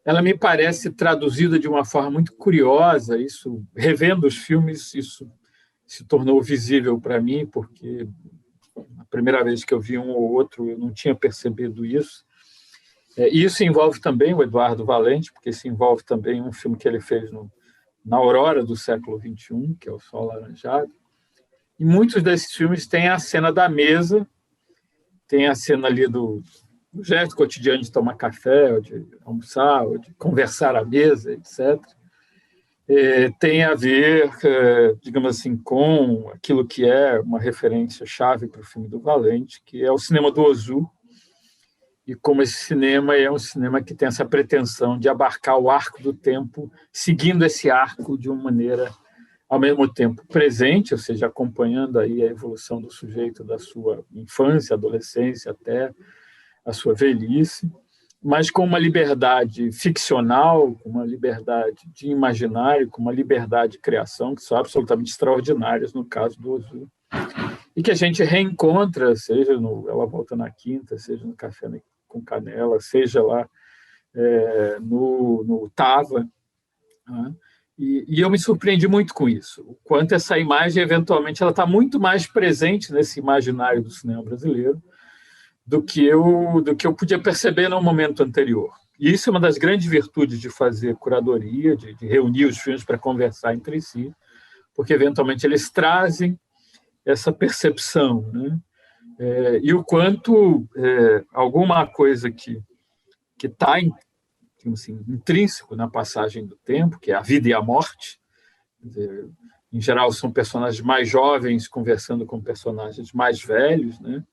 ela me parece traduzida de uma forma muito curiosa. Isso, revendo os filmes, isso se tornou visível para mim, porque a primeira vez que eu vi um ou outro eu não tinha percebido isso. E isso envolve também o Eduardo Valente, porque isso envolve também um filme que ele fez na aurora do século XXI, que é O Sol Laranjado. E muitos desses filmes têm a cena da mesa, tem a cena ali do gesto cotidiano de tomar café, ou de almoçar, ou de conversar à mesa, etc. Tem a ver, digamos assim, com aquilo que é uma referência-chave para o filme do Valente, que é o cinema do Ozu, e como esse cinema é um cinema que tem essa pretensão de abarcar o arco do tempo, seguindo esse arco de uma maneira, ao mesmo tempo, presente, ou seja, acompanhando aí a evolução do sujeito da sua infância, adolescência, até a sua velhice, mas com uma liberdade ficcional, com uma liberdade de imaginário, com uma liberdade de criação, que são absolutamente extraordinárias no caso do Ozu, e que a gente reencontra, seja no Ela Volta na Quinta, seja no Café com Canela, seja lá no Tava, né? E eu me surpreendi muito com isso, o quanto essa imagem, eventualmente, ela está muito mais presente nesse imaginário do cinema brasileiro do que eu podia perceber no momento anterior. E isso é uma das grandes virtudes de fazer curadoria, de reunir os filmes para conversar entre si, porque, eventualmente, eles trazem essa percepção, né? E o quanto alguma coisa que está, assim, intrínseco na passagem do tempo, que é a vida e a morte. Quer dizer, em geral, são personagens mais jovens conversando com personagens mais velhos, né?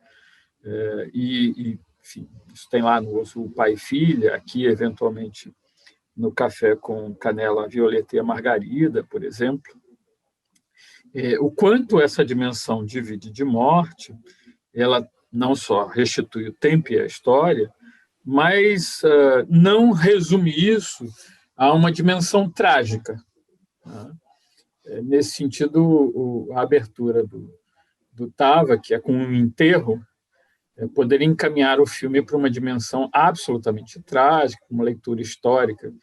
Enfim, isso tem lá no O Pai e Filha, aqui, eventualmente, no Café com Canela, Violeta e a Margarida, por exemplo. O quanto essa dimensão de vida e de morte, ela não só restitui o tempo e a história, mas não resume isso a uma dimensão trágica, né? Nesse sentido, a abertura do Tava, que é com um enterro, poderia encaminhar o filme para uma dimensão absolutamente trágica, uma leitura histórica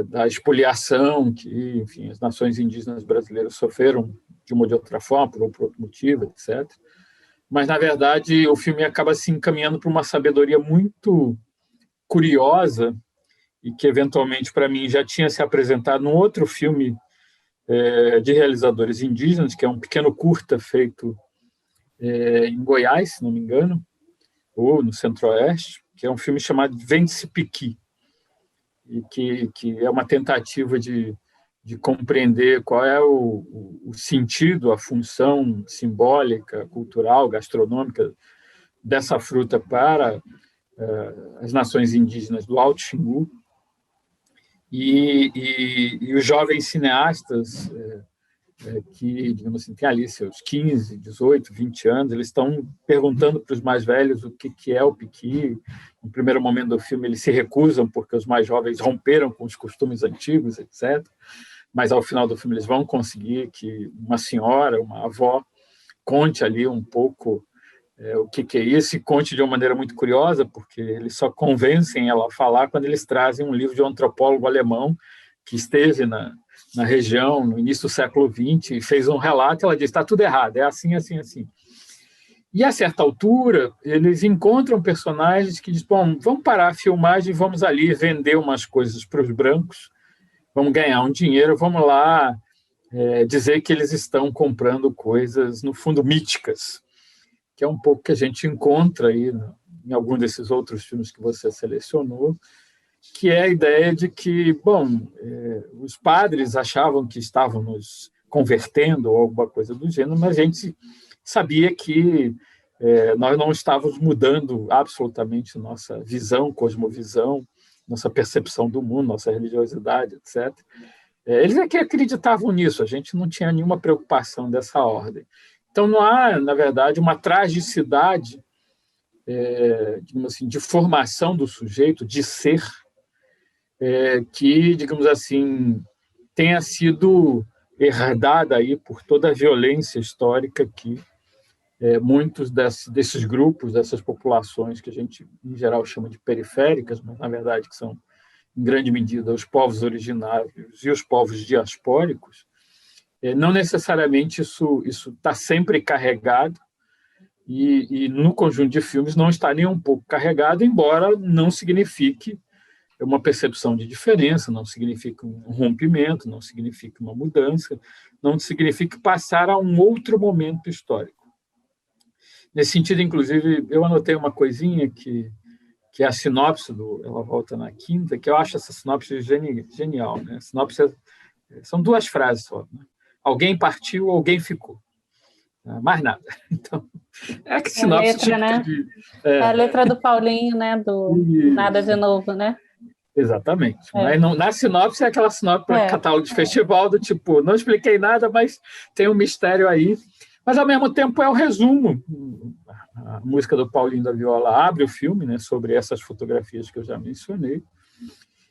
da expoliação que, enfim, as nações indígenas brasileiras sofreram de uma ou de outra forma, por outro motivo, etc. Mas, na verdade, o filme acaba se encaminhando para uma sabedoria muito curiosa e que, eventualmente, para mim, já tinha se apresentado num outro filme de realizadores indígenas, que é um pequeno curta feito em Goiás, se não me engano, ou no Centro-Oeste, que é um filme chamado Vende-se Piqui, e que é uma tentativa de compreender qual é o sentido, a função simbólica, cultural, gastronômica dessa fruta para as nações indígenas do Alto Xingu. E os jovens cineastas que, digamos assim, têm ali seus 15, 18, 20 anos, eles estão perguntando para os mais velhos o que é o piqui. No primeiro momento do filme, eles se recusam porque os mais jovens romperam com os costumes antigos, etc. Mas, ao final do filme, eles vão conseguir que uma senhora, uma avó, conte ali um pouco o que é isso, e conte de uma maneira muito curiosa, porque eles só convencem ela a falar quando eles trazem um livro de um antropólogo alemão que esteve na região no início do século XX e fez um relato, e ela diz, está tudo errado, é assim, assim, assim. E, a certa altura, eles encontram personagens que dizem, bom, vamos parar a filmagem, vamos ali vender umas coisas para os brancos, vamos ganhar um dinheiro, vamos lá dizer que eles estão comprando coisas, no fundo, míticas, que é um pouco que a gente encontra aí em algum desses outros filmes que você selecionou, que é a ideia de que, bom, os padres achavam que estavam nos convertendo ou alguma coisa do gênero, mas a gente sabia que nós não estávamos mudando absolutamente nossa visão, cosmovisão, nossa percepção do mundo, nossa religiosidade, etc. Eles é que acreditavam nisso, a gente não tinha nenhuma preocupação dessa ordem. Então, não há, na verdade, uma tragicidade digamos assim, de formação do sujeito, de ser, que, digamos assim, tenha sido herdada aí por toda a violência histórica que muitos desses grupos, dessas populações que a gente, em geral, chama de periféricas, mas, na verdade, que são, em grande medida, os povos originários e os povos diaspóricos, não necessariamente isso está sempre carregado, e no conjunto de filmes não está nem um pouco carregado, embora não signifique uma percepção de diferença, não significa um rompimento, não significa uma mudança, não significa passar a um outro momento histórico. Nesse sentido, inclusive, eu anotei uma coisinha que é a sinopse Ela Volta na Quinta, que eu acho essa sinopse genial, né? A sinopse são duas frases só, né? Alguém partiu, alguém ficou. Mais nada. Então, que sinopse letra, né? A letra do Paulinho, né? Do Nada de Novo, né? Exatamente. Mas na sinopse é aquela sinopse para catálogo de festival do tipo, não expliquei nada, mas tem um mistério aí. Mas, ao mesmo tempo, é o resumo. A música do Paulinho da Viola abre o filme, né, sobre essas fotografias que eu já mencionei.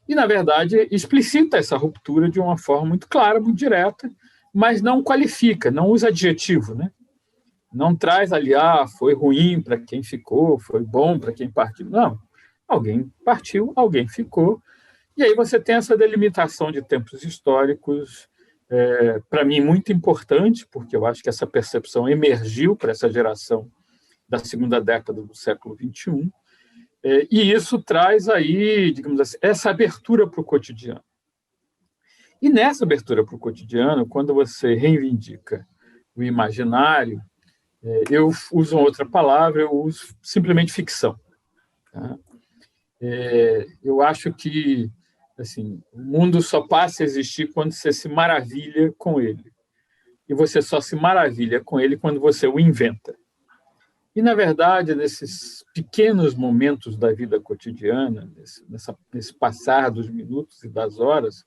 E, na verdade, explicita essa ruptura de uma forma muito clara, muito direta, mas não qualifica, não usa adjetivo, né? Não traz ali, foi ruim para quem ficou, foi bom para quem partiu. Não, alguém partiu, alguém ficou. E aí você tem essa delimitação de tempos históricos, para mim, muito importante, porque eu acho que essa percepção emergiu para essa geração da segunda década do século XXI, e isso traz aí, digamos assim, essa abertura para o cotidiano. E nessa abertura para o cotidiano, quando você reivindica o imaginário, eu uso outra palavra, eu uso simplesmente ficção. Tá? Eu acho que assim, o mundo só passa a existir quando você se maravilha com ele. E você só se maravilha com ele quando você o inventa. E, na verdade, nesses pequenos momentos da vida cotidiana, nesse passar dos minutos e das horas,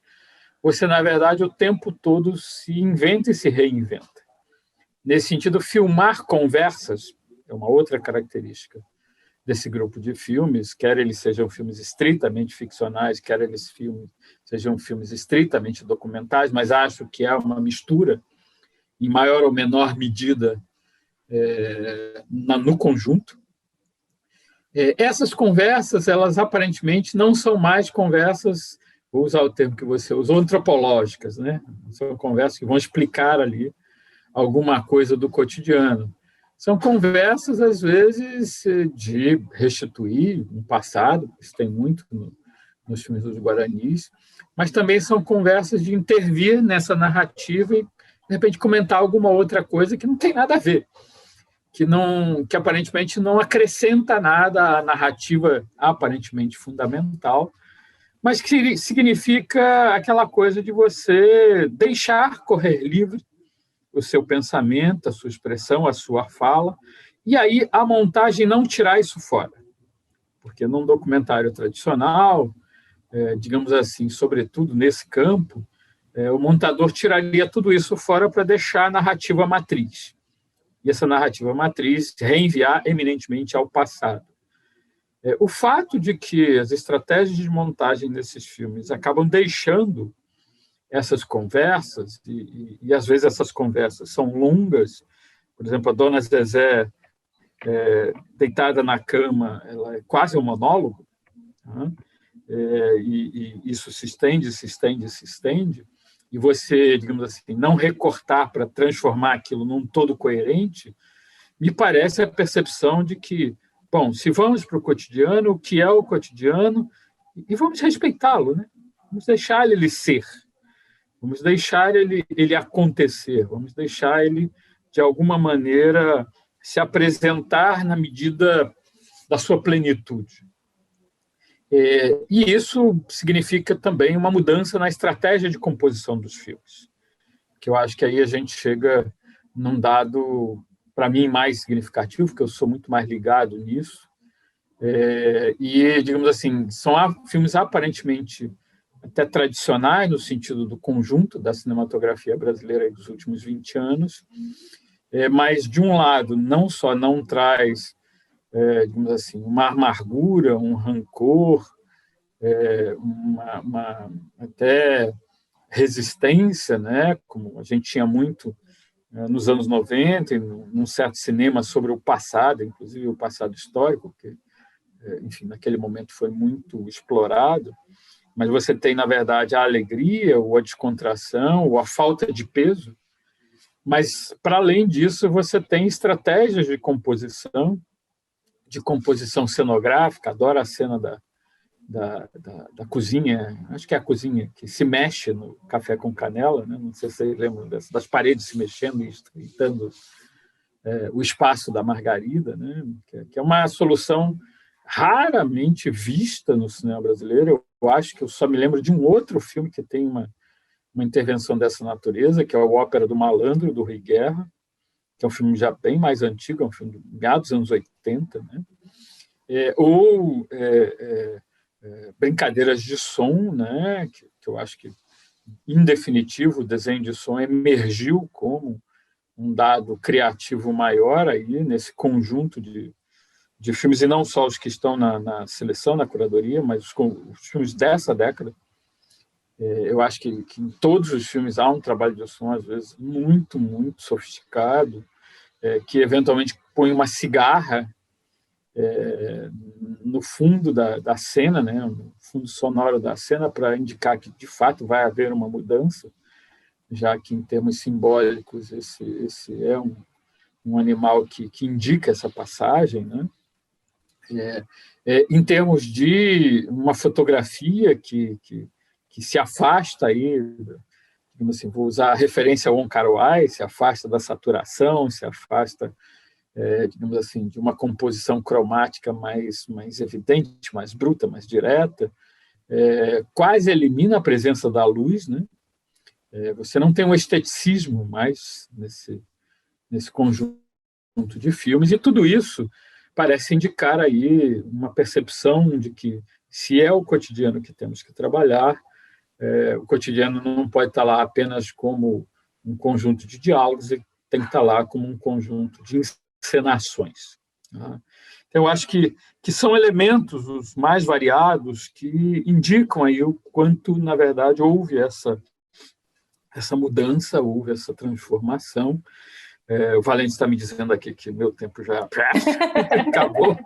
você, na verdade, o tempo todo se inventa e se reinventa. Nesse sentido, filmar conversas é uma outra característica desse grupo de filmes, quer eles sejam filmes estritamente ficcionais, quer eles sejam filmes estritamente documentais, mas acho que é uma mistura, em maior ou menor medida, no conjunto. Essas conversas, elas aparentemente não são mais conversas, vou usar o termo que você usou, antropológicas, né? São conversas que vão explicar ali alguma coisa do cotidiano. São conversas, às vezes, de restituir um passado, isso tem muito nos filmes dos Guaranis, mas também são conversas de intervir nessa narrativa e, de repente, comentar alguma outra coisa que não tem nada a ver, que aparentemente não acrescenta nada à narrativa aparentemente fundamental, mas que significa aquela coisa de você deixar correr livre o seu pensamento, a sua expressão, a sua fala, e aí a montagem não tirar isso fora. Porque num documentário tradicional, digamos assim, sobretudo nesse campo, o montador tiraria tudo isso fora para deixar a narrativa matriz. E essa narrativa matriz reenviar eminentemente ao passado. O fato de que as estratégias de montagem desses filmes acabam deixando essas conversas, e às vezes essas conversas são longas, por exemplo, a Dona Zezé, deitada na cama, ela é quase um monólogo, né? E isso se estende, se estende, se estende, e você, digamos assim, não recortar para transformar aquilo num todo coerente, me parece a percepção de que, bom, se vamos para o cotidiano, o que é o cotidiano, e vamos respeitá-lo, né? Vamos deixar ele ser. Vamos deixar ele acontecer, vamos deixar ele, de alguma maneira, se apresentar na medida da sua plenitude. E isso significa também uma mudança na estratégia de composição dos filmes, que eu acho que aí a gente chega num dado, para mim, mais significativo, porque eu sou muito mais ligado nisso, e, digamos assim, são filmes aparentemente até tradicionais, no sentido do conjunto da cinematografia brasileira dos últimos 20 anos, mas, de um lado, não só não traz, digamos assim, uma amargura, um rancor, uma até resistência, né, como a gente tinha muito nos anos 90, e num certo cinema sobre o passado, inclusive o passado histórico, que, enfim, naquele momento foi muito explorado, mas você tem, na verdade, a alegria, ou a descontração, ou a falta de peso. Mas, para além disso, você tem estratégias de composição cenográfica. Adoro a cena da cozinha, acho que é a cozinha que se mexe no Café com Canela, né? Não sei se vocês lembram das paredes se mexendo e estreitando o espaço da Margarida, né? Que é uma solução raramente vista no cinema brasileiro. Eu acho que eu só me lembro de um outro filme que tem uma intervenção dessa natureza, que é o Ópera do Malandro, do Rui Guerra, que é um filme já bem mais antigo, é um filme de meados dos anos 80, né? Brincadeiras de som, né? Que eu acho que, em definitivo, o desenho de som emergiu como um dado criativo maior aí nesse conjunto de filmes, e não só os que estão na seleção, na curadoria, mas os filmes dessa década. Eu acho que em todos os filmes há um trabalho de som, às vezes, muito, muito sofisticado, que eventualmente põe uma cigarra no fundo da cena, né, no fundo sonoro da cena, para indicar que, de fato, vai haver uma mudança, já que, em termos simbólicos, esse é um animal que indica essa passagem, né? Em termos de uma fotografia que se afasta aí, digamos assim, vou usar a referência ao Wong Kar-wai, se afasta da saturação, se afasta digamos assim, de uma composição cromática mais evidente, mais bruta, mais direta, quase elimina a presença da luz, né? Você não tem um esteticismo mais nesse conjunto de filmes, e tudo isso parece indicar aí uma percepção de que, se é o cotidiano que temos que trabalhar, o cotidiano não pode estar lá apenas como um conjunto de diálogos, ele tem que estar lá como um conjunto de encenações. Tá? Então, eu acho que são elementos os mais variados que indicam aí o quanto, na verdade, houve essa mudança, houve essa transformação. O Valente está me dizendo aqui que meu tempo já acabou.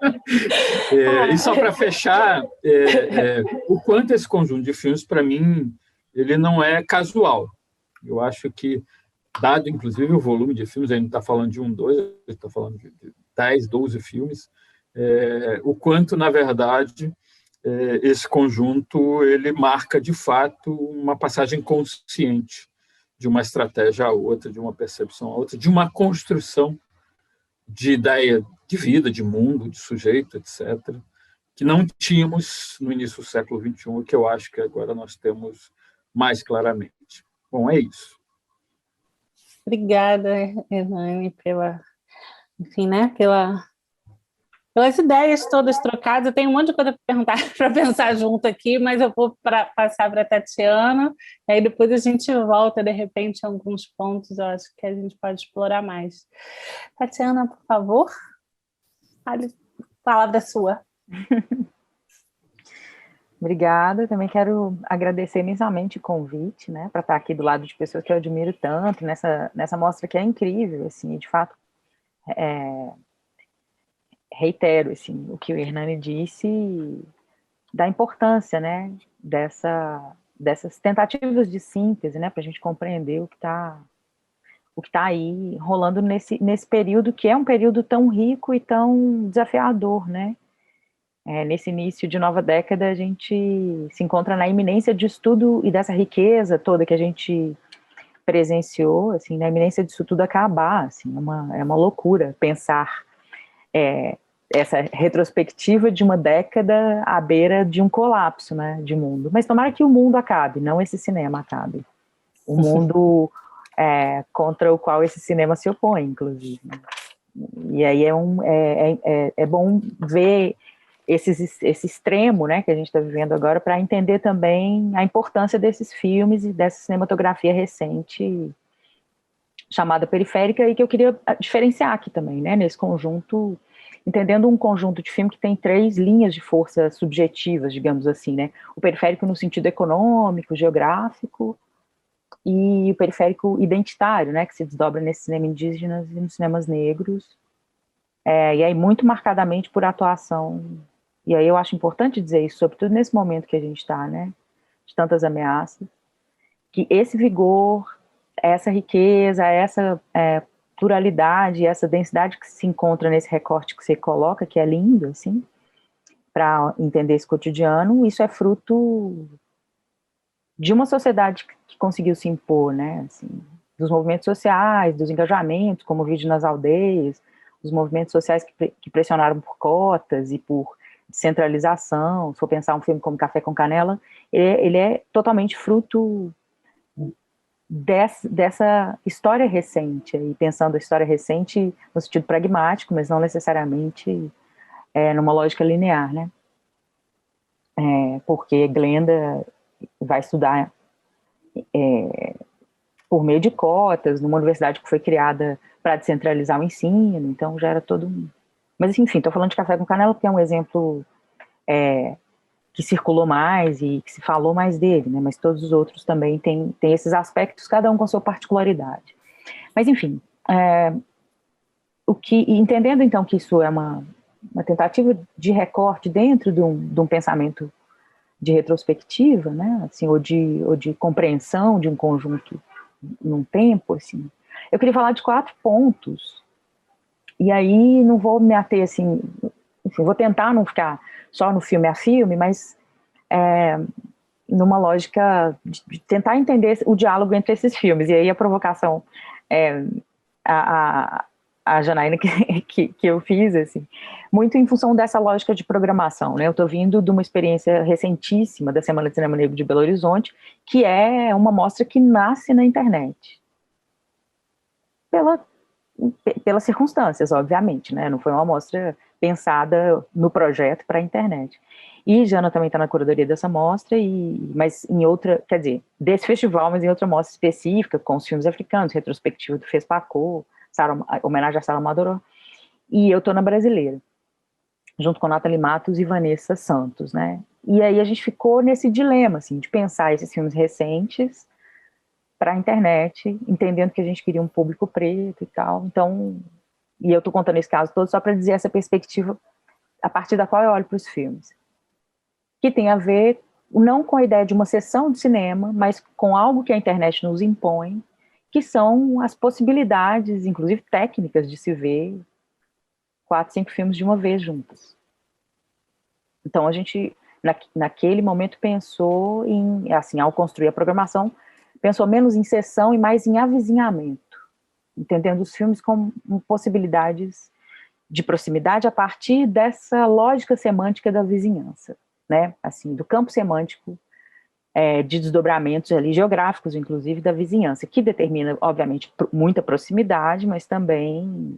E só para fechar, o quanto esse conjunto de filmes, para mim, ele não é casual. Eu acho que, dado, inclusive, o volume de filmes, a gente não está falando de 1, 2, a gente está falando de 10, 12 filmes, o quanto, na verdade, esse conjunto ele marca, de fato, uma passagem consciente de uma estratégia a outra, de uma percepção a outra, de uma construção de ideia de vida, de mundo, de sujeito, etc., que não tínhamos no início do século XXI, que eu acho que agora nós temos mais claramente. Bom, é isso. Obrigada, Hernani, enfim, né, pelas ideias todas trocadas. Eu tenho um monte de coisa para perguntar, para pensar junto aqui, mas eu vou passar para a Tatiana, e aí depois a gente volta, de repente, a alguns pontos, eu acho que a gente pode explorar mais. Tatiana, por favor, a palavra é sua. Obrigada, também quero agradecer imensamente o convite, né, para estar aqui do lado de pessoas que eu admiro tanto, nessa mostra que é incrível, assim, de fato, reitero, assim, o que o Hernani disse da importância, né, dessas tentativas de síntese, né, para a gente compreender o que tá aí rolando nesse período, que é um período tão rico e tão desafiador, né. Nesse início de nova década, a gente se encontra na iminência de estudo e dessa riqueza toda que a gente presenciou, assim, na iminência disso tudo acabar, assim, é uma loucura pensar essa retrospectiva de uma década à beira de um colapso, né, de mundo. Mas tomara que o mundo acabe, não esse cinema acabe. O mundo contra o qual esse cinema se opõe, inclusive. E aí é bom ver esse extremo, né, que a gente está vivendo agora, para entender também a importância desses filmes e dessa cinematografia recente chamada periférica, e que eu queria diferenciar aqui também, né, nesse conjunto, entendendo um conjunto de filme que tem 3 linhas de força subjetivas, digamos assim, né, o periférico no sentido econômico, geográfico, e o periférico identitário, né, que se desdobra nesse cinema indígenas e nos cinemas negros, e aí muito marcadamente por atuação. E aí eu acho importante dizer isso, sobretudo nesse momento que a gente está, né, de tantas ameaças, que esse vigor, essa riqueza, essa pluralidade, essa densidade que se encontra nesse recorte que você coloca, que é lindo, assim, para entender esse cotidiano, isso é fruto de uma sociedade que conseguiu se impor, né, assim, dos movimentos sociais, dos engajamentos, como o Vídeo nas Aldeias, os movimentos sociais que pressionaram por cotas e por centralização. Se for pensar um filme como Café com Canela, ele é totalmente fruto dessa história recente, e pensando a história recente no sentido pragmático, mas não necessariamente numa lógica linear, né? Porque Glenda vai estudar por meio de cotas, numa universidade que foi criada para descentralizar o ensino, então já era todo um... Mas, enfim, estou falando de Café com Canela porque é um exemplo que circulou mais e que se falou mais dele, né? Mas todos os outros também têm esses aspectos, cada um com sua particularidade. Mas, enfim, entendendo, então, que isso é uma tentativa de recorte dentro de um pensamento de retrospectiva, né? Assim, ou de compreensão de um conjunto num tempo, assim, eu queria falar de 4 pontos, e aí não vou me ater, assim, enfim, vou tentar não ficar só no filme a filme, mas numa lógica de tentar entender o diálogo entre esses filmes, e aí a provocação, a Janaína que eu fiz, assim, muito em função dessa lógica de programação, né? Eu estou vindo de uma experiência recentíssima da Semana de Cinema Negro de Belo Horizonte, que é uma mostra que nasce na internet. Pelas circunstâncias, obviamente, né? Não foi uma mostra pensada no projeto para a internet. E Jana também está na curadoria dessa mostra, mas em outra, quer dizer, desse festival, mas em outra mostra específica, com os filmes africanos, retrospectiva do FESPACO, homenagem a Sara Maduro, e eu estou na brasileira, junto com Nathalie Matos e Vanessa Santos, né? E aí a gente ficou nesse dilema, assim, de pensar esses filmes recentes para a internet, entendendo que a gente queria um público preto e tal. Então, e eu estou contando esse caso todo só para dizer essa perspectiva a partir da qual eu olho para os filmes, que tem a ver não com a ideia de uma sessão de cinema, mas com algo que a internet nos impõe, que são as possibilidades, inclusive técnicas, de se ver 4, 5 filmes de uma vez juntos. Então a gente, naquele momento, pensou em, assim, ao construir a programação, pensou menos em sessão e mais em avizinhamento, entendendo os filmes como possibilidades de proximidade a partir dessa lógica semântica da vizinhança, né? Assim, do campo semântico de desdobramentos ali geográficos, inclusive, da vizinhança, que determina, obviamente, muita proximidade, mas também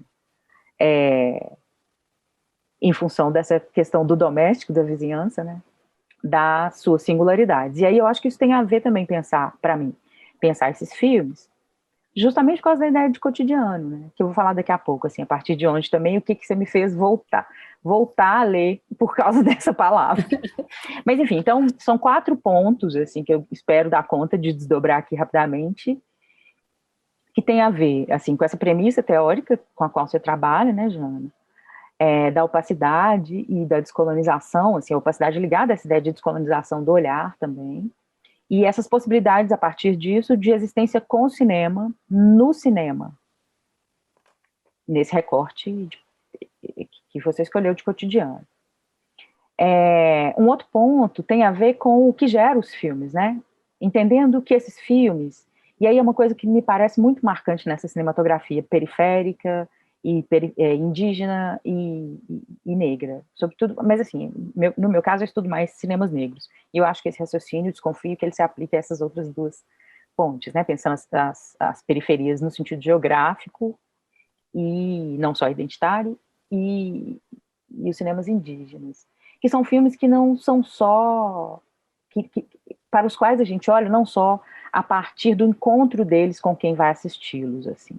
em função dessa questão do doméstico, da vizinhança, né, das suas singularidades. E aí eu acho que isso tem a ver também, para mim, pensar esses filmes, justamente por causa da ideia de cotidiano, né, que eu vou falar daqui a pouco, assim, a partir de onde também, o que você me fez voltar a ler por causa dessa palavra. Mas enfim, então são 4 pontos, assim, que eu espero dar conta de desdobrar aqui rapidamente, que tem a ver, assim, com essa premissa teórica com a qual você trabalha, né, Jana, da opacidade e da descolonização, assim, a opacidade ligada a essa ideia de descolonização do olhar também, e essas possibilidades, a partir disso, de existência com o cinema, no cinema, nesse recorte que você escolheu de cotidiano. Um outro ponto tem a ver com o que gera os filmes, né? Entendendo que esses filmes, e aí é uma coisa que me parece muito marcante nessa cinematografia periférica, indígena e negra, sobretudo, mas assim, no meu caso eu estudo mais cinemas negros, e eu acho que esse raciocínio, desconfio que ele se aplique a essas outras 2 pontes, né, pensando as periferias no sentido geográfico, e não só identitário, e os cinemas indígenas, que são filmes que não são só, para os quais a gente olha não só a partir do encontro deles com quem vai assisti-los, assim.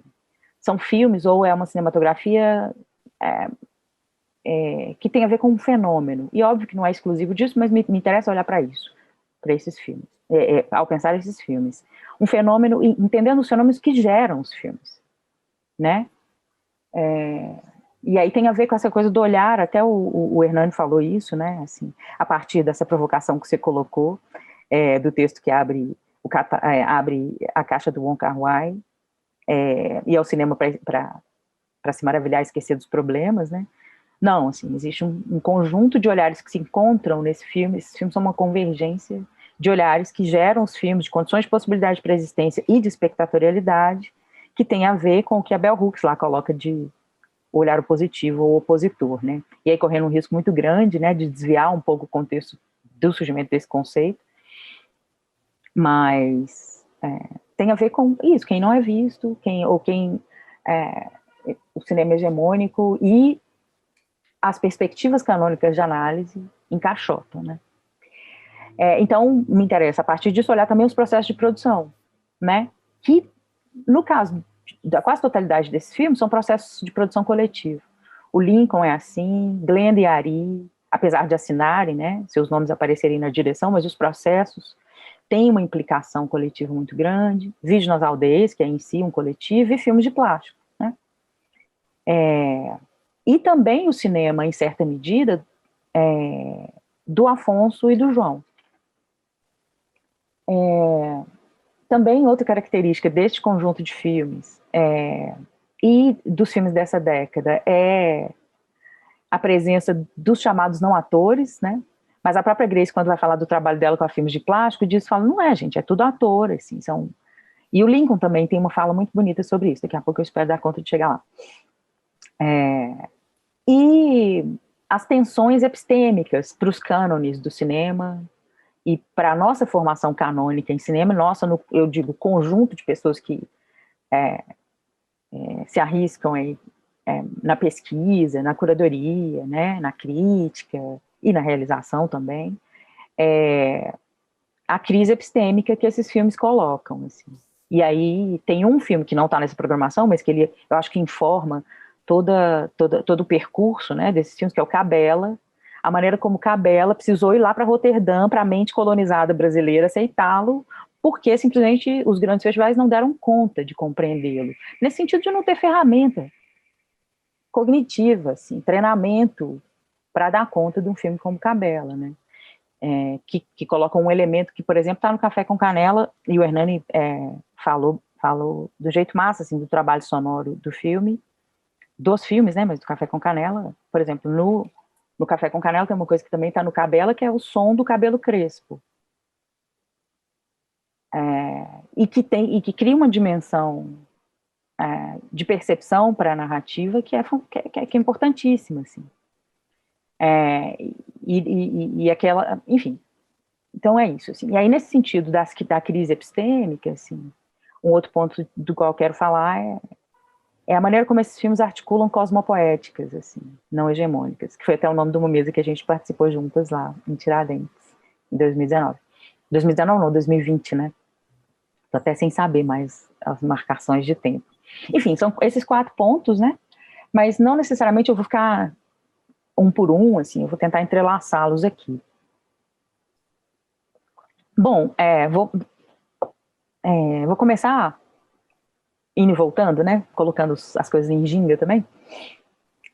São filmes, ou é uma cinematografia que tem a ver com um fenômeno. E óbvio que não é exclusivo disso, mas me interessa olhar para isso, para esses filmes, ao pensar esses filmes. Um fenômeno, entendendo os fenômenos que geram os filmes, né? E aí tem a ver com essa coisa do olhar, até o Hernani falou isso, né? Assim, a partir dessa provocação que você colocou, do texto que abre a caixa do Wong Kar-wai, e ao cinema para se maravilhar e esquecer dos problemas, né? Não, assim, existe um conjunto de olhares que se encontram nesse filme. Esses filmes são uma convergência de olhares que geram os filmes, de condições de possibilidade de preexistência e de espectatorialidade, que tem a ver com o que a Bell Hooks lá coloca de olhar opositivo ou opositor, né? E aí correndo um risco muito grande, né, de desviar um pouco o contexto do surgimento desse conceito, mas tem a ver com isso, quem não é visto, o cinema hegemônico e as perspectivas canônicas de análise encaixotam, né? Então, me interessa, a partir disso, olhar também os processos de produção, né? Que, no caso da quase totalidade desses filmes, são processos de produção coletiva. O Lincoln é assim, Glenda e Ari, apesar de assinarem, né, seus nomes aparecerem na direção, mas os processos têm uma implicação coletiva muito grande. Vídeo nas Aldeias, que é em si um coletivo, e filmes de plástico, né? E também o cinema, em certa medida, do Afonso e do João. Também outra característica deste conjunto de filmes e dos filmes dessa década é a presença dos chamados não atores, né? Mas a própria Grace, quando vai falar do trabalho dela com filmes de plástico, fala, não é, gente, é tudo ator, assim, são... E o Lincoln também tem uma fala muito bonita sobre isso, daqui a pouco eu espero dar conta de chegar lá. E as tensões epistêmicas para os cânones do cinema e para a nossa formação canônica em cinema, eu digo, conjunto de pessoas que se arriscam aí, na pesquisa, na curadoria, né, na crítica e na realização também, a crise epistêmica que esses filmes colocam. Assim. E aí tem um filme que não está nessa programação, mas que eu acho que informa todo o percurso, né, desses filmes, que é o Cabela, a maneira como Cabela precisou ir lá para Roterdã, para a mente colonizada brasileira aceitá-lo, porque simplesmente os grandes festivais não deram conta de compreendê-lo. Nesse sentido de não ter ferramenta cognitiva, assim, treinamento para dar conta de um filme como Cabela, né? Que coloca um elemento que, por exemplo, está no Café com Canela, e o Hernani falou do jeito massa, assim, do trabalho sonoro do filme, dos filmes, né, mas do Café com Canela, por exemplo, no Café com Canela tem uma coisa que também está no Cabela, que é o som do cabelo crespo. E que cria uma dimensão de percepção para a narrativa que é importantíssima, assim. E aquela, enfim, então é isso, assim. E aí nesse sentido da crise epistêmica, assim, um outro ponto do qual eu quero falar é a maneira como esses filmes articulam cosmopoéticas, assim, não hegemônicas, que foi até o nome de uma mesa que a gente participou juntas lá em Tiradentes, em 2019. 2019 não, 2020, né? Tô até sem saber mais as marcações de tempo. Enfim, são esses 4 pontos, né? Mas não necessariamente eu vou ficar um por um, assim, eu vou tentar entrelaçá-los aqui. Bom, vou começar indo e voltando, né? Colocando as coisas em ginga também.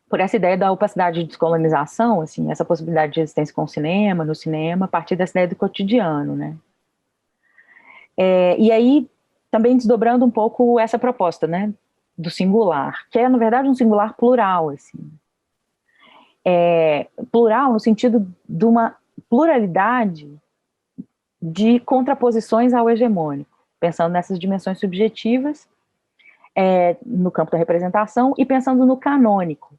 Por essa ideia da opacidade de descolonização, assim, essa possibilidade de existência com o cinema, no cinema, a partir dessa ideia do cotidiano, né? E aí, também desdobrando um pouco essa proposta, né? Do singular, que é, na verdade, um singular plural, assim. Plural no sentido de uma pluralidade de contraposições ao hegemônico, pensando nessas dimensões subjetivas, no campo da representação, e pensando no canônico,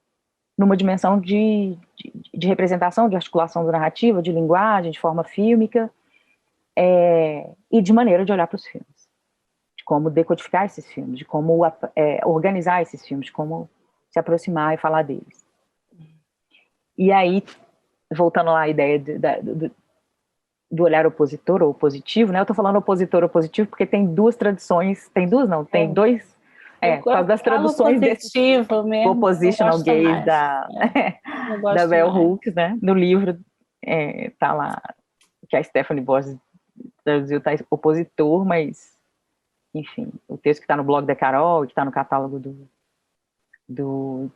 numa dimensão de representação, de articulação da narrativa, de linguagem, de forma fílmica, e de maneira de olhar para os filmes, de como decodificar esses filmes, de como organizar esses filmes, de como se aproximar e falar deles. E aí, voltando lá à ideia do olhar opositor ou opositivo, né? Eu estou falando opositor ou opositivo porque tem 2 tradições, tem 2 não, tem 2, por causa das traduções desse oppositional gaze da Bell Hooks, né? No livro tá lá, que a Stephanie Borges traduziu, tá opositor, mas, enfim, o texto que está no blog da Carol, que está no catálogo do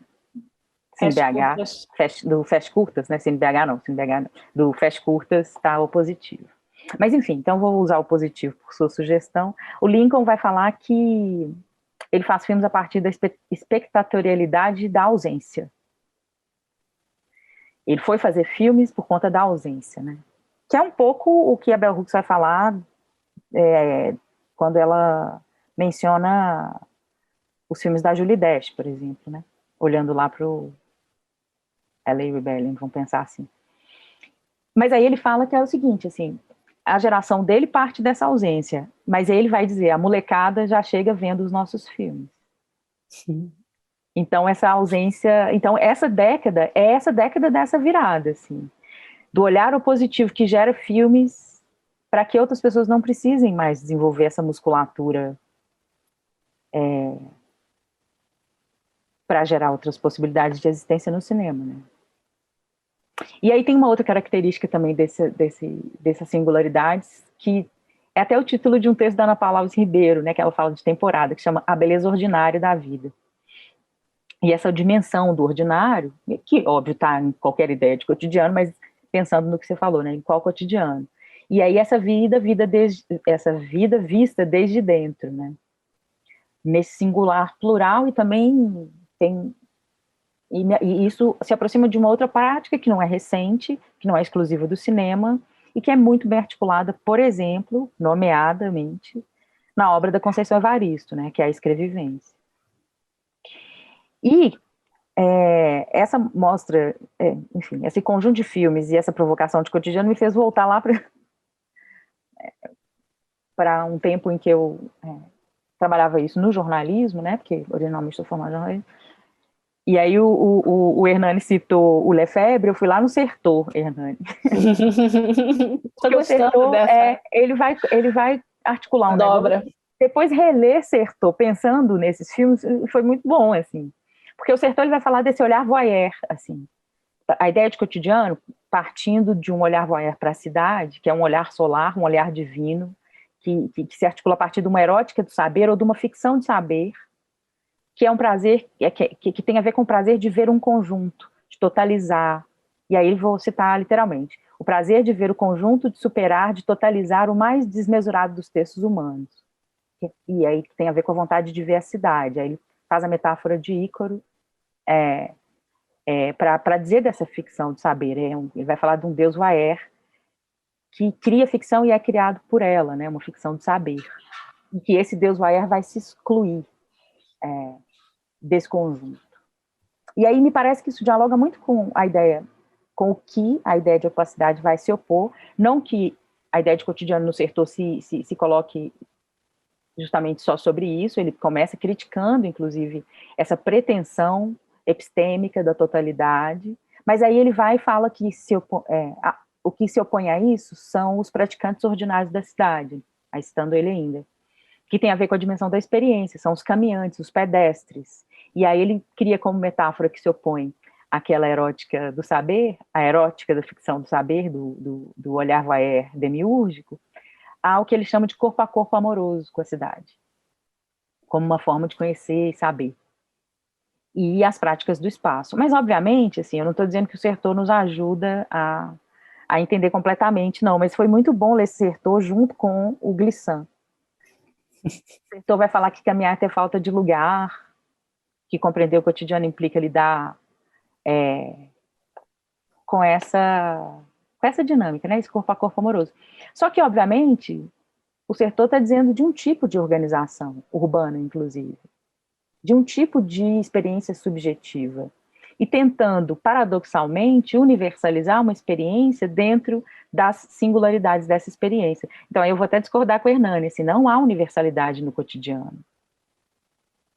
CineBH, do Fest Curtas, né? CineBH não, do Fest Curtas está opositivo. Mas, enfim, então vou usar o positivo por sua sugestão. O Lincoln vai falar que ele faz filmes a partir da espectatorialidade da ausência. Ele foi fazer filmes por conta da ausência, né? Que é um pouco o que a Bell Hooks vai falar quando ela menciona os filmes da Julie Dash, por exemplo, né? Olhando lá para o LA Rebellion, vamos pensar assim. Mas aí ele fala que é o seguinte, assim, a geração dele parte dessa ausência, mas aí ele vai dizer, a molecada já chega vendo os nossos filmes. Sim. Então essa ausência, então essa década é essa década dessa virada, assim, do olhar opositivo que gera filmes para que outras pessoas não precisem mais desenvolver essa musculatura para gerar outras possibilidades de existência no cinema, né? E aí tem uma outra característica também dessas singularidades, que é até o título de um texto da Ana Paula Alves Ribeiro, né, que ela fala de temporada, que chama A Beleza Ordinária da Vida. E essa dimensão do ordinário, que óbvio está em qualquer ideia de cotidiano, mas pensando no que você falou, né, em qual cotidiano. E aí essa vida vista desde dentro, né, nesse singular plural, e também tem... E isso se aproxima de uma outra prática que não é recente, que não é exclusiva do cinema, e que é muito bem articulada, por exemplo, nomeadamente, na obra da Conceição Evaristo, né, que é a Escrevivência. E essa mostra, enfim, esse conjunto de filmes e essa provocação de cotidiano me fez voltar lá para um tempo em que eu trabalhava isso no jornalismo, né? Porque originalmente estou formada em jornalismo. E aí o Hernani citou o Lefebvre, eu fui lá no Sertor, Hernani. Estou gostando Sertor, dessa ele vai articular um dobra. negócio. Depois reler Sertor, pensando nesses filmes, foi muito bom, assim. Porque o Sertor ele vai falar desse olhar voyeur, assim. A ideia de cotidiano, partindo de um olhar voyeur para a cidade, que é um olhar solar, um olhar divino, que se articula a partir de uma erótica do saber ou de uma ficção de saber, que é um prazer, que tem a ver com o prazer de ver um conjunto, de totalizar. E aí vou citar literalmente. O prazer de ver o conjunto, de superar, de totalizar o mais desmesurado dos textos humanos. E aí tem a ver com a vontade de ver a cidade. Aí ele faz a metáfora de Ícaro para dizer dessa ficção de saber. Ele vai falar de um deus voyeur que cria ficção e é criado por ela, né? Uma ficção de saber. E que esse deus voyeur vai se excluir desse conjunto. E aí me parece que isso dialoga muito com a ideia, com o que a ideia de opacidade vai se opor, não que a ideia de cotidiano no Sertor se coloque justamente só sobre isso, ele começa criticando, inclusive, essa pretensão epistêmica da totalidade, mas aí ele vai e fala que o que se opõe a isso são os praticantes ordinários da cidade, aí citando ele ainda, que tem a ver com a dimensão da experiência, são os caminhantes, os pedestres. E aí ele cria como metáfora que se opõe àquela erótica do saber, a erótica da ficção do saber, do olhar voyeur demiúrgico, ao que ele chama de corpo a corpo amoroso com a cidade, como uma forma de conhecer e saber. E as práticas do espaço. Mas, obviamente, assim, eu não estou dizendo que o Sertor nos ajuda a entender completamente, não, mas foi muito bom ler esse Sertor junto com o Glissant. O Sertor vai falar que caminhar é ter falta de lugar, que compreender o cotidiano implica lidar com essa dinâmica, né? Esse corpo a corpo amoroso. Só que, obviamente, o Sertor está dizendo de um tipo de organização, urbana, inclusive, de um tipo de experiência subjetiva, e tentando, paradoxalmente, universalizar uma experiência dentro das singularidades dessa experiência. Então, aí eu vou até discordar com o Hernani, assim, não há universalidade no cotidiano.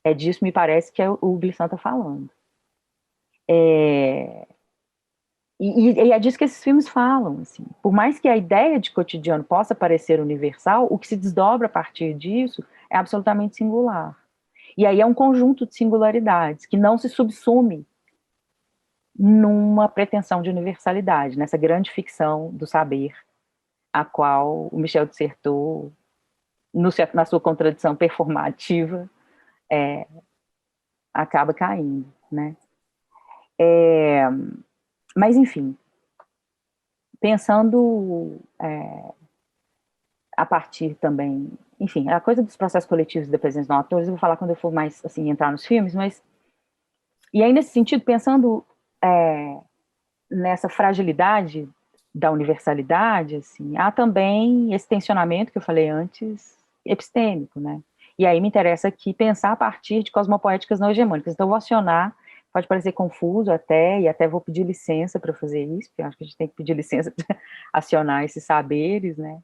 É disso, me parece, que o Glissant está falando. E é disso que esses filmes falam. Assim. Por mais que a ideia de cotidiano possa parecer universal, o que se desdobra a partir disso é absolutamente singular. E aí é um conjunto de singularidades que não se subsume numa pretensão de universalidade, nessa grande ficção do saber, a qual o Michel de Certeau, na sua contradição performativa, acaba caindo, né? Mas, enfim, pensando a partir também, enfim, a coisa dos processos coletivos da presença não atores, eu vou falar quando eu for mais, assim, entrar nos filmes, mas... E aí, nesse sentido, pensando nessa fragilidade da universalidade, assim, há também esse tensionamento que eu falei antes, epistêmico, né? E aí me interessa aqui pensar a partir de cosmopoéticas não hegemônicas. Então, eu vou acionar, pode parecer confuso até, e até vou pedir licença para fazer isso, porque eu acho que a gente tem que pedir licença para acionar esses saberes, né?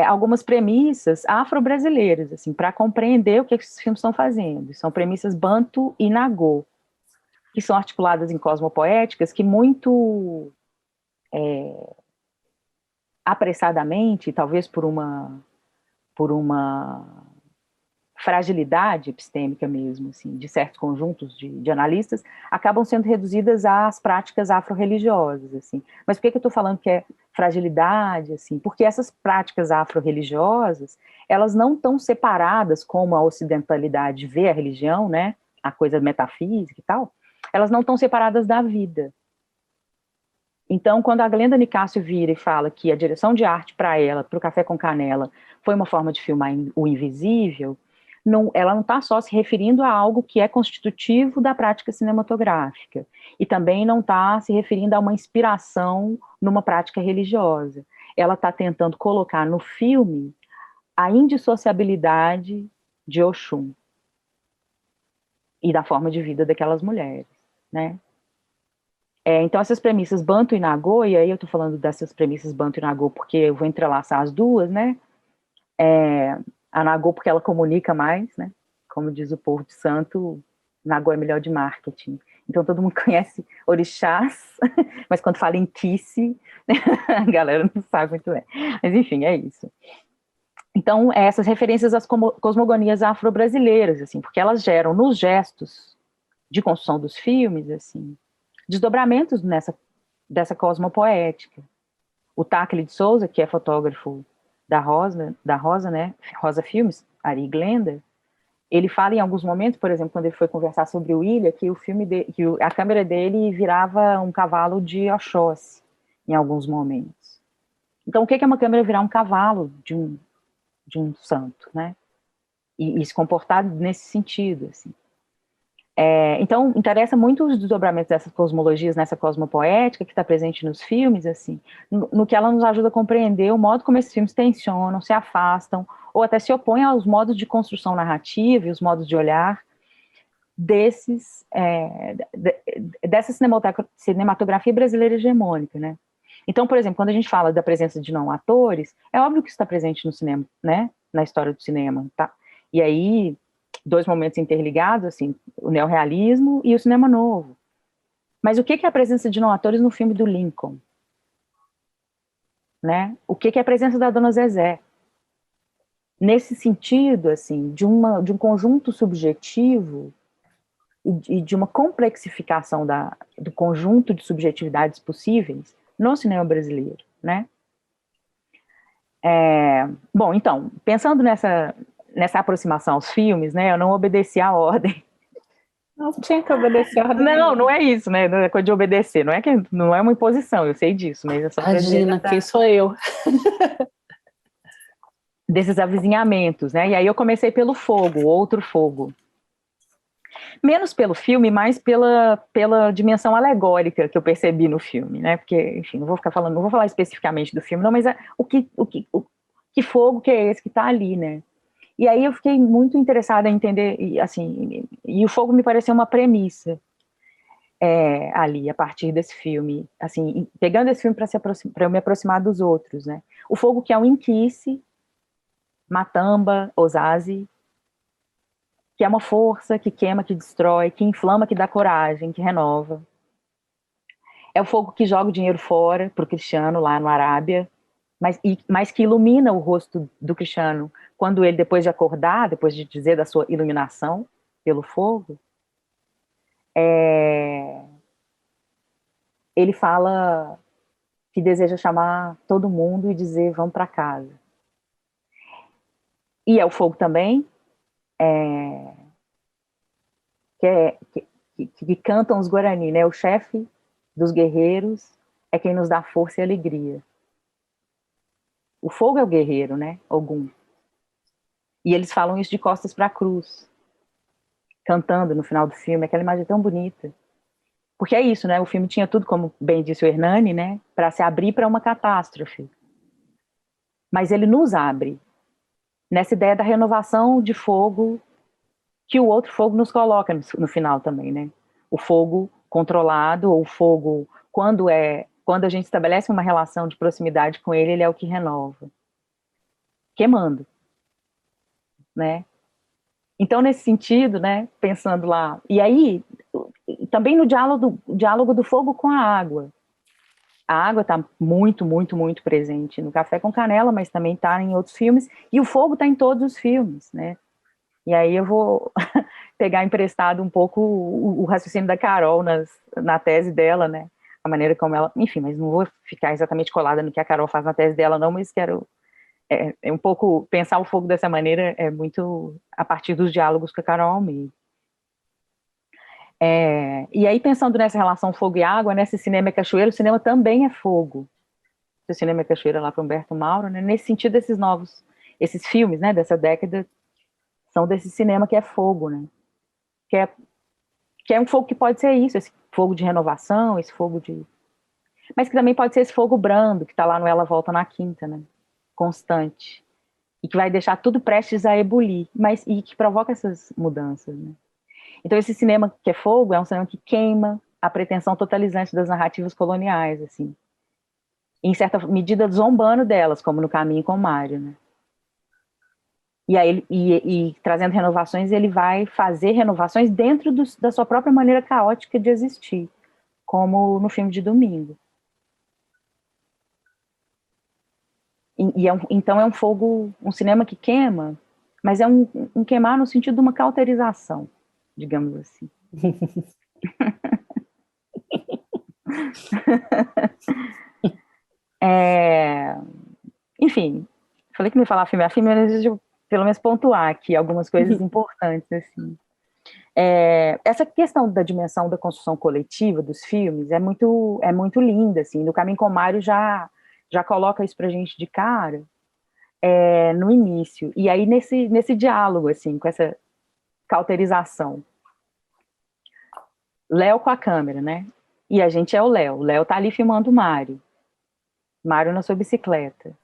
Algumas premissas afro-brasileiras, assim, para compreender o que esses filmes estão fazendo. São premissas Bantu e Nagô, que são articuladas em cosmopoéticas que muito apressadamente, talvez por uma fragilidade epistêmica mesmo, assim, de certos conjuntos de analistas, acabam sendo reduzidas às práticas afro-religiosas, assim. Mas por que eu estou falando que é fragilidade, assim? Porque essas práticas afro-religiosas, elas não estão separadas como a ocidentalidade vê a religião, né? A coisa metafísica e tal, elas não estão separadas da vida. Então, quando a Glenda Nicásio vira e fala que a direção de arte para ela, para o Café com Canela, foi uma forma de filmar o invisível, ela não está só se referindo a algo que é constitutivo da prática cinematográfica, e também não está se referindo a uma inspiração numa prática religiosa. Ela está tentando colocar no filme a indissociabilidade de Oxum e da forma de vida daquelas mulheres. né? Então, essas premissas Banto e Nagô, e aí eu estou falando dessas premissas Banto e Nagô porque eu vou entrelaçar as duas, né? A Nagô porque ela comunica mais, né? Como diz o povo de santo, Nagô é melhor de marketing. Então, todo mundo conhece orixás, mas quando fala em Kice, a galera não sabe muito bem. Mas, enfim, é isso. Então, essas referências às cosmogonias afro-brasileiras, assim, porque elas geram nos gestos de construção dos filmes, assim, desdobramentos dessa cosmopoética. O Táquile de Souza, que é fotógrafo da Rosa, né, Rosa Filmes, Ari Glenda, ele fala em alguns momentos, por exemplo, quando ele foi conversar sobre o Ilha, que a câmera dele virava um cavalo de Oxóssi, em alguns momentos. Então, o que é uma câmera virar um cavalo de um santo, né? E se comportar nesse sentido, assim. Então, interessa muito os desdobramentos dessas cosmologias, nessa cosmopoética que está presente nos filmes, assim, no que ela nos ajuda a compreender o modo como esses filmes tensionam, se afastam, ou até se opõem aos modos de construção narrativa e os modos de olhar dessa cinematografia brasileira hegemônica, né? Então, por exemplo, quando a gente fala da presença de não atores, é óbvio que isso está presente no cinema, né? Na história do cinema, tá? E aí, dois momentos interligados, assim, o neorrealismo e o cinema novo. Mas o que é a presença de não atores no filme do Lincoln? Né? O que é a presença da Dona Zezé? Nesse sentido, assim, de um conjunto subjetivo e de uma complexificação do conjunto de subjetividades possíveis no cinema brasileiro, né? Bom, então, pensando nessa aproximação aos filmes, né, eu não obedeci à ordem. Não tinha que obedecer a ordem. Não é isso, né? Não é coisa de obedecer. Não é uma imposição, eu sei disso, mas é só para dizer Imagina, quem sou eu? Desses avizinhamentos, né? E aí eu comecei pelo fogo, outro fogo. Menos pelo filme, mais pela dimensão alegórica que eu percebi no filme, né? Porque, enfim, não vou falar especificamente do filme, não, mas que fogo que é esse que está ali, né? E aí eu fiquei muito interessada em entender, e o fogo me pareceu uma premissa ali, a partir desse filme, assim, pegando esse filme para eu me aproximar dos outros, né? O fogo que é um inquice, Matamba, Ozazi, que é uma força que queima, que destrói, que inflama, que dá coragem, que renova. É o fogo que joga o dinheiro fora para o Cristiano lá no Arábia, mas que ilumina o rosto do Cristiano quando ele, depois de acordar, depois de dizer da sua iluminação pelo fogo, ele fala que deseja chamar todo mundo e dizer, vamos para casa. E é o fogo também que cantam os Guarani, né? O chefe dos guerreiros é quem nos dá força e alegria. O fogo é o guerreiro, né? Ogum. E eles falam isso de costas para a cruz, cantando no final do filme. Aquela imagem é tão bonita. Porque é isso, né? O filme tinha tudo, como bem disse o Hernani, né? Para se abrir para uma catástrofe. Mas ele nos abre nessa ideia da renovação de fogo que o outro fogo nos coloca no final também, né? O fogo controlado, ou o fogo, quando a gente estabelece uma relação de proximidade com ele, ele é o que renova. Queimando, né? Então, nesse sentido, né, pensando lá, e aí, também no diálogo do fogo com a água. A água está muito, muito, muito presente no Café com Canela, mas também está em outros filmes, e o fogo está em todos os filmes, né? E aí eu vou pegar emprestado um pouco o raciocínio da Carol na tese dela, né? A maneira como ela... Enfim, mas não vou ficar exatamente colada no que a Carol faz na tese dela, não, mas quero... um pouco... Pensar o fogo dessa maneira é muito a partir dos diálogos com a Carol mesmo. E aí, pensando nessa relação fogo e água, nesse cinema é cachoeira, o cinema também é fogo. O cinema é cachoeira lá para Humberto Mauro, né? Nesse sentido, esses filmes, né, dessa década, são desse cinema que é fogo, né? Que é um fogo que pode ser isso, esse fogo de renovação, esse fogo de... Mas que também pode ser esse fogo brando, que está lá no Ela Volta na Quinta, né? Constante. E que vai deixar tudo prestes a ebulir, e que provoca essas mudanças, né? Então esse cinema que é fogo é um cinema que queima, a pretensão totalizante das narrativas coloniais, assim, em certa medida zombando delas, como no Caminho com Mário, né? E aí, trazendo renovações, ele vai fazer renovações dentro da sua própria maneira caótica de existir, como no filme de Domingo. Então é um fogo, um cinema que queima, mas é um queimar no sentido de uma cauterização, digamos assim. Enfim, falei que não ia falar filme a filme, mas deixa eu pelo menos pontuar aqui algumas coisas importantes, assim. Essa questão da dimensão da construção coletiva dos filmes é muito linda, assim. No Caminho com Mário já coloca isso pra gente de cara, no início. E aí nesse diálogo, assim, com essa cauterização. Léo com a câmera, né? E a gente é o Léo. O Léo tá ali filmando o Mário. Mário na sua bicicleta.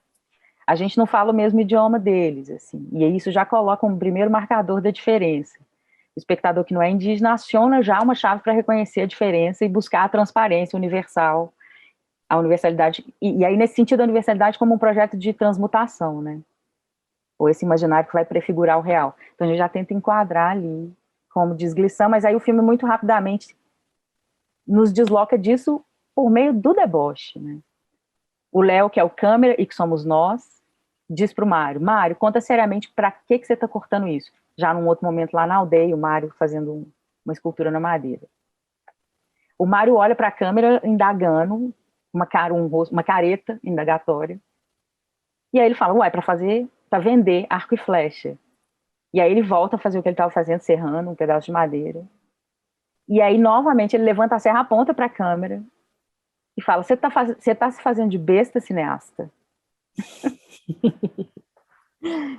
A gente não fala o mesmo idioma deles, assim. E isso já coloca um primeiro marcador da diferença. O espectador que não é indígena aciona já uma chave para reconhecer a diferença e buscar a transparência universal, a universalidade. E aí, nesse sentido, a universalidade como um projeto de transmutação, né? Ou esse imaginário que vai prefigurar o real. Então, a gente já tenta enquadrar ali como desglição, mas aí o filme muito rapidamente nos desloca disso por meio do deboche, né? O Léo, que é o câmera e que somos nós, diz para o Mário, conta seriamente para que você está cortando isso. Já num outro momento lá na aldeia, o Mário fazendo uma escultura na madeira. O Mário olha para a câmera indagando, uma careta indagatória, e aí ele fala, para vender arco e flecha. E aí ele volta a fazer o que ele estava fazendo, serrando um pedaço de madeira. E aí, novamente, ele levanta a serra, aponta para a câmera e fala, você tá se fazendo de besta, cineasta?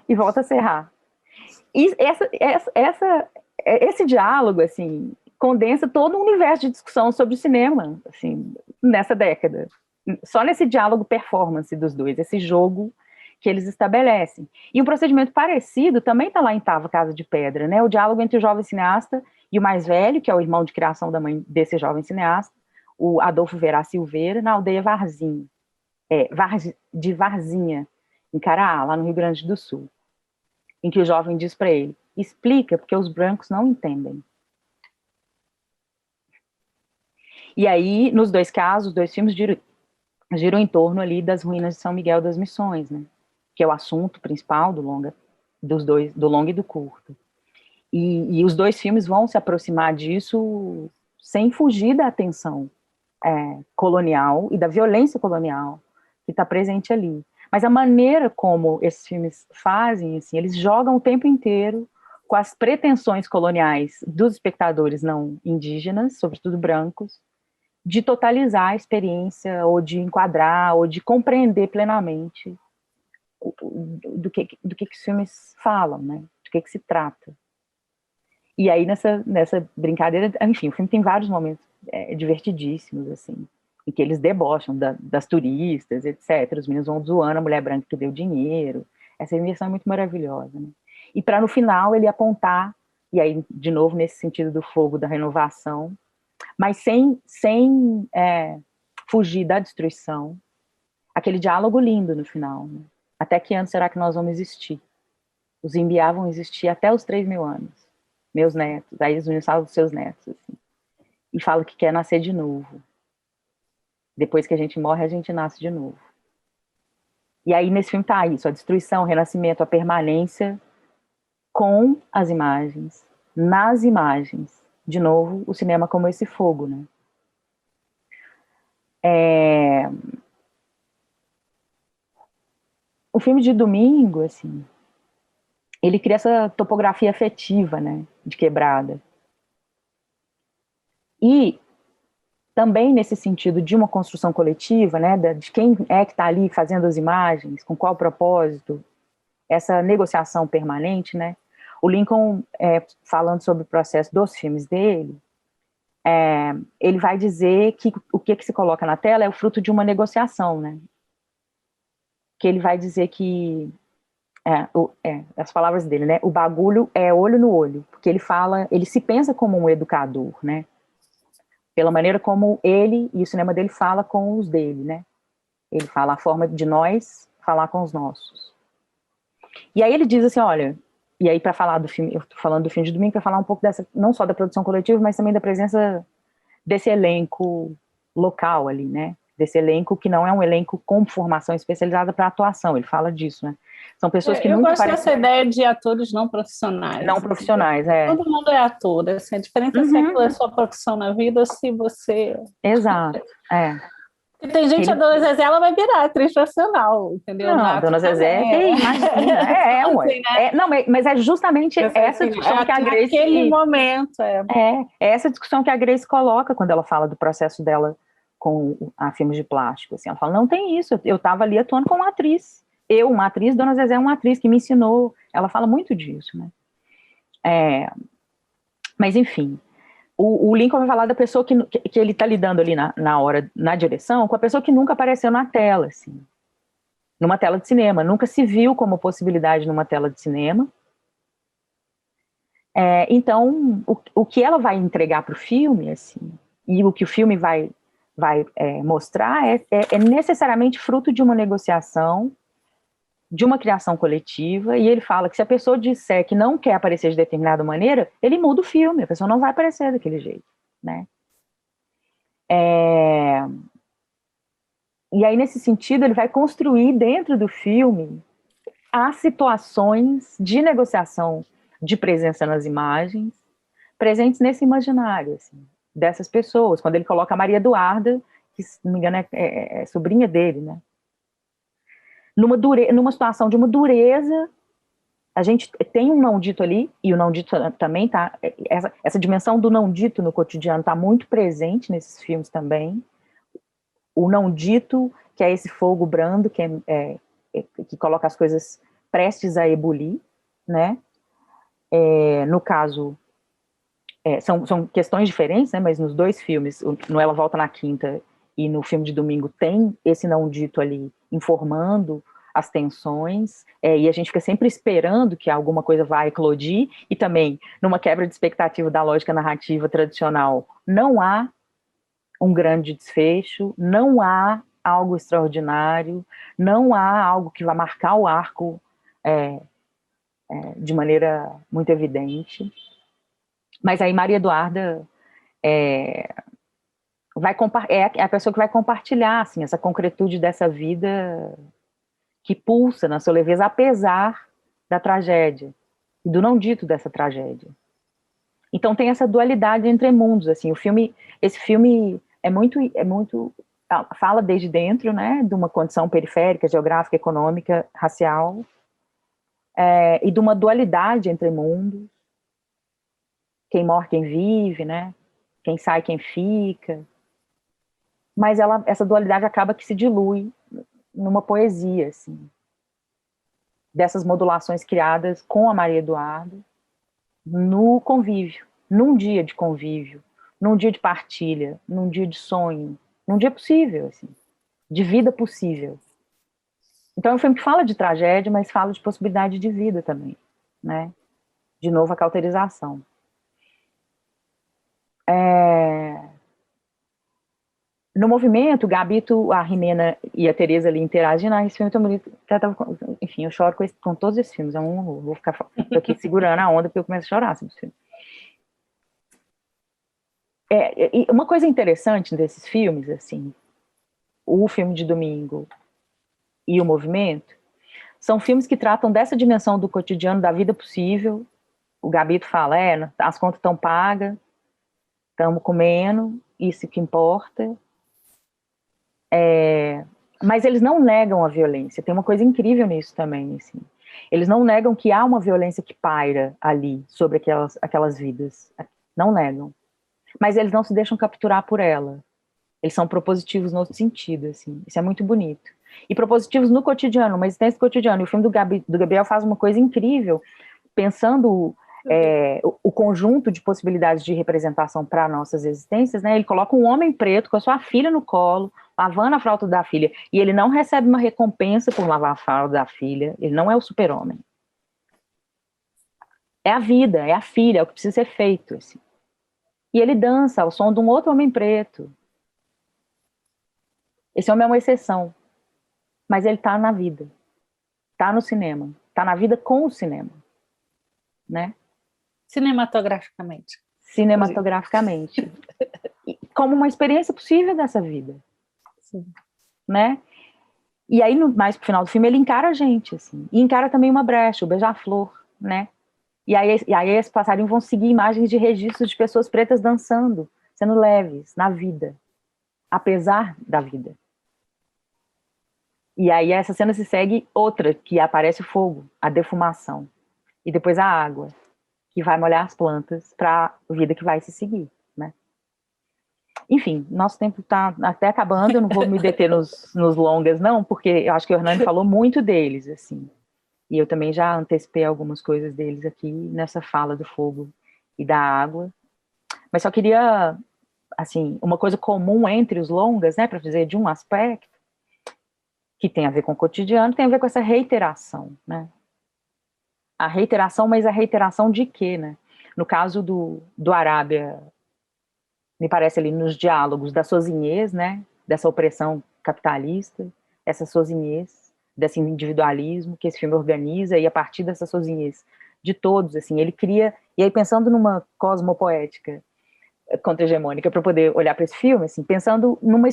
E volta a serrar. E esse diálogo, assim, condensa todo um universo de discussão sobre o cinema, assim, nessa década. Só nesse diálogo performance dos dois, esse jogo que eles estabelecem. E um procedimento parecido também está lá em Tava, Casa de Pedra, né? O diálogo entre o jovem cineasta e o mais velho, que é o irmão de criação da mãe desse jovem cineasta, o Adolfo Verá Silveira, na aldeia Varzinha, de Varzinha, em Caraá, lá no Rio Grande do Sul, em que o jovem diz para ele, explica porque os brancos não entendem. E aí, nos dois casos, os dois filmes giram em torno ali das ruínas de São Miguel das Missões, né? Que é o assunto principal do longa e do curto. E os dois filmes vão se aproximar disso sem fugir da atenção colonial e da violência colonial que está presente ali. Mas a maneira como esses filmes fazem, assim, eles jogam o tempo inteiro com as pretensões coloniais dos espectadores não indígenas, sobretudo brancos, de totalizar a experiência, ou de enquadrar, ou de compreender plenamente do que os filmes falam, né? Do que se trata. E aí, nessa brincadeira, enfim, o filme tem vários momentos divertidíssimos, assim, em que eles debocham das turistas, etc. Os meninos vão zoando a mulher branca que deu dinheiro. Essa inversão é muito maravilhosa, né? E para, no final, ele apontar, e aí, de novo, nesse sentido do fogo da renovação, mas sem fugir da destruição, aquele diálogo lindo no final, né? Até que ano será que nós vamos existir? Os Imbiá vão existir até os 3.000 anos. Meus netos, aí os meninos falam dos seus netos, assim. E falam que quer nascer de novo. Depois que a gente morre, a gente nasce de novo. E aí nesse filme tá isso, a destruição, o renascimento, a permanência com as imagens, nas imagens. De novo, o cinema como esse fogo, né? O filme de Domingo, assim, ele cria essa topografia afetiva, né, de quebrada. E também nesse sentido de uma construção coletiva, né, de quem é que está ali fazendo as imagens, com qual propósito, essa negociação permanente, né? O Lincoln, falando sobre o processo dos filmes dele, ele vai dizer que o que se coloca na tela é o fruto de uma negociação, né? Que ele vai dizer que as palavras dele, né? O bagulho é olho no olho, porque ele se pensa como um educador, né? pela maneira como ele e o cinema dele fala com os dele, né? Ele fala a forma de nós falar com os nossos. E aí ele diz assim, olha, e aí para falar do filme, eu estou falando do filme de domingo, para falar um pouco dessa, não só da produção coletiva, mas também da presença desse elenco local ali, né? Desse elenco que não é um elenco com formação especializada para atuação, ele fala disso, né? São pessoas que Eu nunca gosto dessa ideia de atores não profissionais. não profissionais, é. Todo mundo é ator, assim, a diferença é se aquilo é sua profissão na vida ou se você... Exato, é. E tem gente, a Dona Zezé, ela vai virar atriz profissional, entendeu? Não, Nato Dona Zezé, também. imagina, Assim, né? não, mas é justamente essa discussão que a Grace... Naquele momento, é essa discussão que a Grace coloca quando ela fala do processo dela com a filmes de plástico, assim, ela fala, não tem isso, eu estava ali atuando como atriz, uma atriz, Dona Zezé é uma atriz que me ensinou, ela fala muito disso, né? Mas enfim, o Lincoln vai falar da pessoa que ele está lidando ali na hora, na direção, com a pessoa que nunca apareceu na tela, assim, numa tela de cinema, nunca se viu como possibilidade numa tela de cinema. Então, o que ela vai entregar para o filme, assim, e o que o filme vai mostrar é necessariamente fruto de uma negociação, de uma criação coletiva, e ele fala que se a pessoa disser que não quer aparecer de determinada maneira, ele muda o filme, a pessoa não vai aparecer daquele jeito, né? E aí, nesse sentido, ele vai construir dentro do filme as situações de negociação de presença nas imagens, presentes nesse imaginário, assim, dessas pessoas. Quando ele coloca a Maria Eduarda, que, se não me engano, é sobrinha dele, né? Numa situação de uma dureza, a gente tem um não dito ali, e o não dito também tá, essa dimensão do não dito no cotidiano está muito presente nesses filmes também. O não dito, que é esse fogo brando, que coloca as coisas prestes a ebulir, né? No caso, são questões diferentes, né? Mas nos dois filmes, no Ela Volta na Quinta e no filme de domingo, tem esse não dito ali informando as tensões, e a gente fica sempre esperando que alguma coisa vai eclodir, e também, numa quebra de expectativa da lógica narrativa tradicional, não há um grande desfecho, não há algo extraordinário, não há algo que vai marcar o arco de maneira muito evidente. Mas aí Maria Eduarda é a pessoa que vai compartilhar assim, essa concretude dessa vida que pulsa na sua leveza, apesar da tragédia e do não dito dessa tragédia. Então tem essa dualidade entre mundos, assim. Esse filme é muito fala desde dentro, né, de uma condição periférica, geográfica, econômica, racial, e de uma dualidade entre mundos, quem morre, quem vive, né, quem sai, quem fica. Mas essa dualidade acaba que se dilui numa poesia, assim, dessas modulações criadas com a Maria Eduarda no convívio, num dia de convívio, num dia de partilha, num dia de sonho, num dia possível, assim, de vida possível. Então é um filme que fala de tragédia, mas fala de possibilidade de vida também, né? De novo, a cauterização. No movimento, o Gabito, a Rimena e a Tereza ali interagindo, esse filme é tão bonito. Enfim, eu choro com todos esses filmes. Vou ficar aqui segurando a onda porque eu começo a chorar sobre esse filme. E uma coisa interessante desses filmes, assim, o filme de domingo e o movimento, são filmes que tratam dessa dimensão do cotidiano, da vida possível. O Gabito fala, as contas estão pagas, estamos comendo, isso que importa. Mas eles não negam a violência. Tem uma coisa incrível nisso também, assim. Eles não negam que há uma violência que paira ali sobre aquelas vidas. Não negam. Mas eles não se deixam capturar por ela. Eles são propositivos no outro sentido, assim. Isso é muito bonito. E propositivos no cotidiano, uma existência cotidiana. E o filme do Gabriel faz uma coisa incrível, pensando o conjunto de possibilidades de representação para nossas existências, né? Ele coloca um homem preto com a sua filha no colo, lavando a fralda da filha, e ele não recebe uma recompensa por lavar a fralda da filha. Ele não é o super-homem. É a vida, é a filha, é o que precisa ser feito, assim. E ele dança ao som de um outro homem preto. Esse homem é uma exceção, mas ele está na vida, está no cinema, está na vida com o cinema, né? Cinematograficamente. Cinematograficamente. Como uma experiência possível dessa vida. Sim. Né? E aí, mais pro final do filme, ele encara a gente, assim. E encara também uma brecha, o beija-flor, né? E aí esses passarinhos vão seguir imagens de registros de pessoas pretas dançando, sendo leves na vida, apesar da vida. E aí essa cena se segue outra, que aparece o fogo, a defumação. E depois a água, que vai molhar as plantas para a vida que vai se seguir, né? Enfim, nosso tempo está até acabando, eu não vou me deter nos longas, não, porque eu acho que o Hernani falou muito deles, assim. E eu também já antecipei algumas coisas deles aqui nessa fala do fogo e da água. Mas só queria, assim, uma coisa comum entre os longas, né, para dizer de um aspecto, que tem a ver com o cotidiano, tem a ver com essa reiteração, né? A reiteração, mas a reiteração de quê, né? No caso do Arábia, me parece ali nos diálogos da sozinhez, né? Dessa opressão capitalista, essa sozinhez, desse individualismo que esse filme organiza, e a partir dessa sozinhez de todos, assim, ele cria, e aí pensando numa cosmopoética contra-hegemônica para poder olhar para esse filme, assim, pensando numa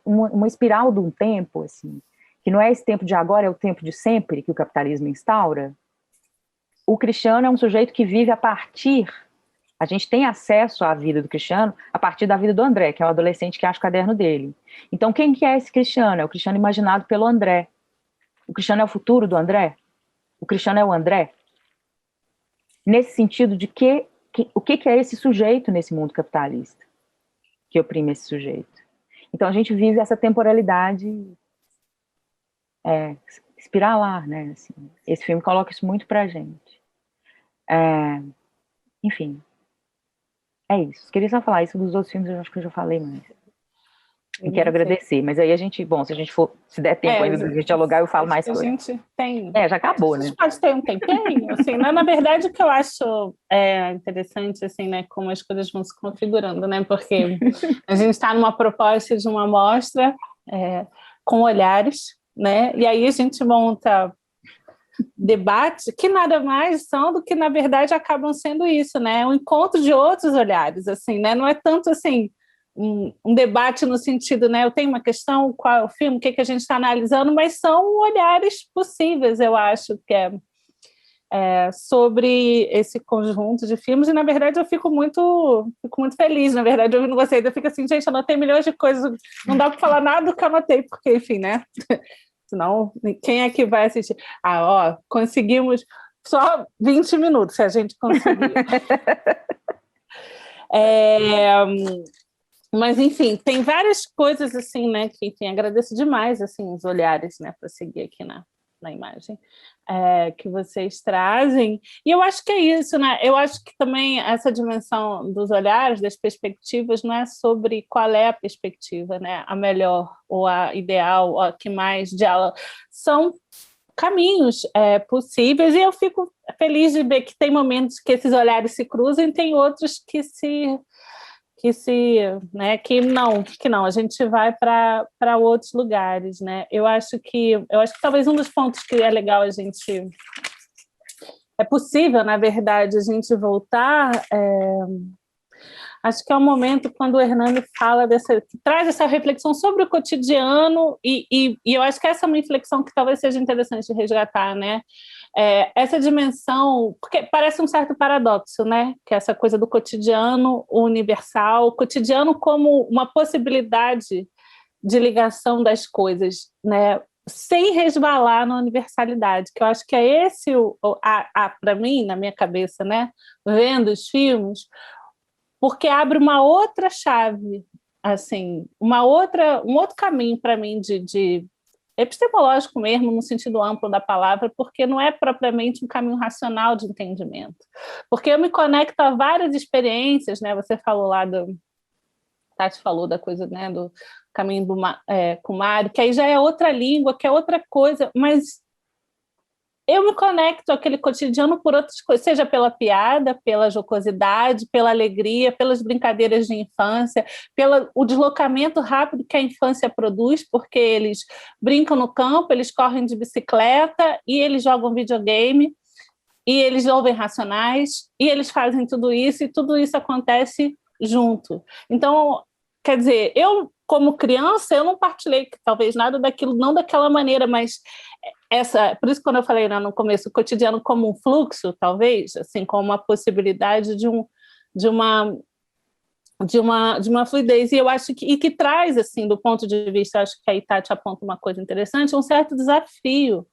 uma espiral de um tempo, assim, que não é esse tempo de agora, é o tempo de sempre que o capitalismo instaura. O Cristiano é um sujeito que vive a partir, a gente tem acesso à vida do Cristiano a partir da vida do André, que é o adolescente que acha o caderno dele. Então quem que é esse Cristiano? É o Cristiano imaginado pelo André. O Cristiano é o futuro do André? O Cristiano é o André? Nesse sentido de o que é esse sujeito nesse mundo capitalista que oprime esse sujeito? Então a gente vive essa temporalidade espiralar, né? Assim, esse filme coloca isso muito pra gente. Enfim, é isso. Queria só falar isso dos outros filmes, eu acho que eu já falei, mas eu quero agradecer. Mas aí a gente, bom, se der tempo ainda de dialogar, eu falo mais coisas. A gente tem. Já acabou, né? Pode ter um tempinho, assim, né? Na verdade, o que eu acho interessante, assim, né, como as coisas vão se configurando, né? Porque a gente está numa proposta de uma mostra com olhares, né? E aí a gente monta debates que nada mais são do que, na verdade, acabam sendo isso, né? Um encontro de outros olhares, assim, né? Não é tanto, assim, um debate no sentido, né? Eu tenho uma questão, qual é o filme, o que a gente está analisando, mas são olhares possíveis, eu acho, que sobre esse conjunto de filmes, e, na verdade, eu fico muito feliz, na verdade, ouvindo vocês. Eu fico assim, gente, eu anotei milhões de coisas, não dá para falar nada do que eu anotei, porque, enfim, né? Senão, quem é que vai assistir? Conseguimos só 20 minutos, se a gente conseguir. Mas, enfim, tem várias coisas, assim, né, que, enfim, agradeço demais, assim, os olhares, né, para seguir aqui na imagem, que vocês trazem. E eu acho que é isso, né? Eu acho que também essa dimensão dos olhares, das perspectivas, não é sobre qual é a perspectiva, né? A melhor, ou a ideal, ou a que mais diálogo. São caminhos possíveis, e eu fico feliz de ver que tem momentos que esses olhares se cruzam e tem outros que não, a gente vai para outros lugares, né? Eu acho que talvez um dos pontos que é legal é possível, na verdade, a gente voltar, acho que é um momento quando o Hernani fala traz essa reflexão sobre o cotidiano, e eu acho que essa é uma reflexão que talvez seja interessante resgatar, né? Essa dimensão, porque parece um certo paradoxo, né? Que é essa coisa do cotidiano universal, cotidiano como uma possibilidade de ligação das coisas, né? Sem resvalar na universalidade, que eu acho que é esse, para mim, na minha cabeça, né? Vendo os filmes, porque abre uma outra chave, assim, um outro caminho para mim de epistemológico mesmo, no sentido amplo da palavra, porque não é propriamente um caminho racional de entendimento. Porque eu me conecto a várias experiências, né? Você falou lá Tati falou da coisa, né, do caminho com o Mário, que aí já é outra língua, que é outra coisa, mas eu me conecto àquele cotidiano por outras coisas, seja pela piada, pela jocosidade, pela alegria, pelas brincadeiras de infância, pelo o deslocamento rápido que a infância produz, porque eles brincam no campo, eles correm de bicicleta e eles jogam videogame, e eles ouvem Racionais, e eles fazem tudo isso, e tudo isso acontece junto. Então, quer dizer, eu, como criança, eu não partilhei talvez nada daquilo, não daquela maneira, mas por isso quando eu falei, né, no começo, o cotidiano como um fluxo, talvez, assim, como uma possibilidade de uma fluidez, e eu acho que traz, assim, do ponto de vista, acho que a Tati aponta uma coisa interessante, um certo desafio.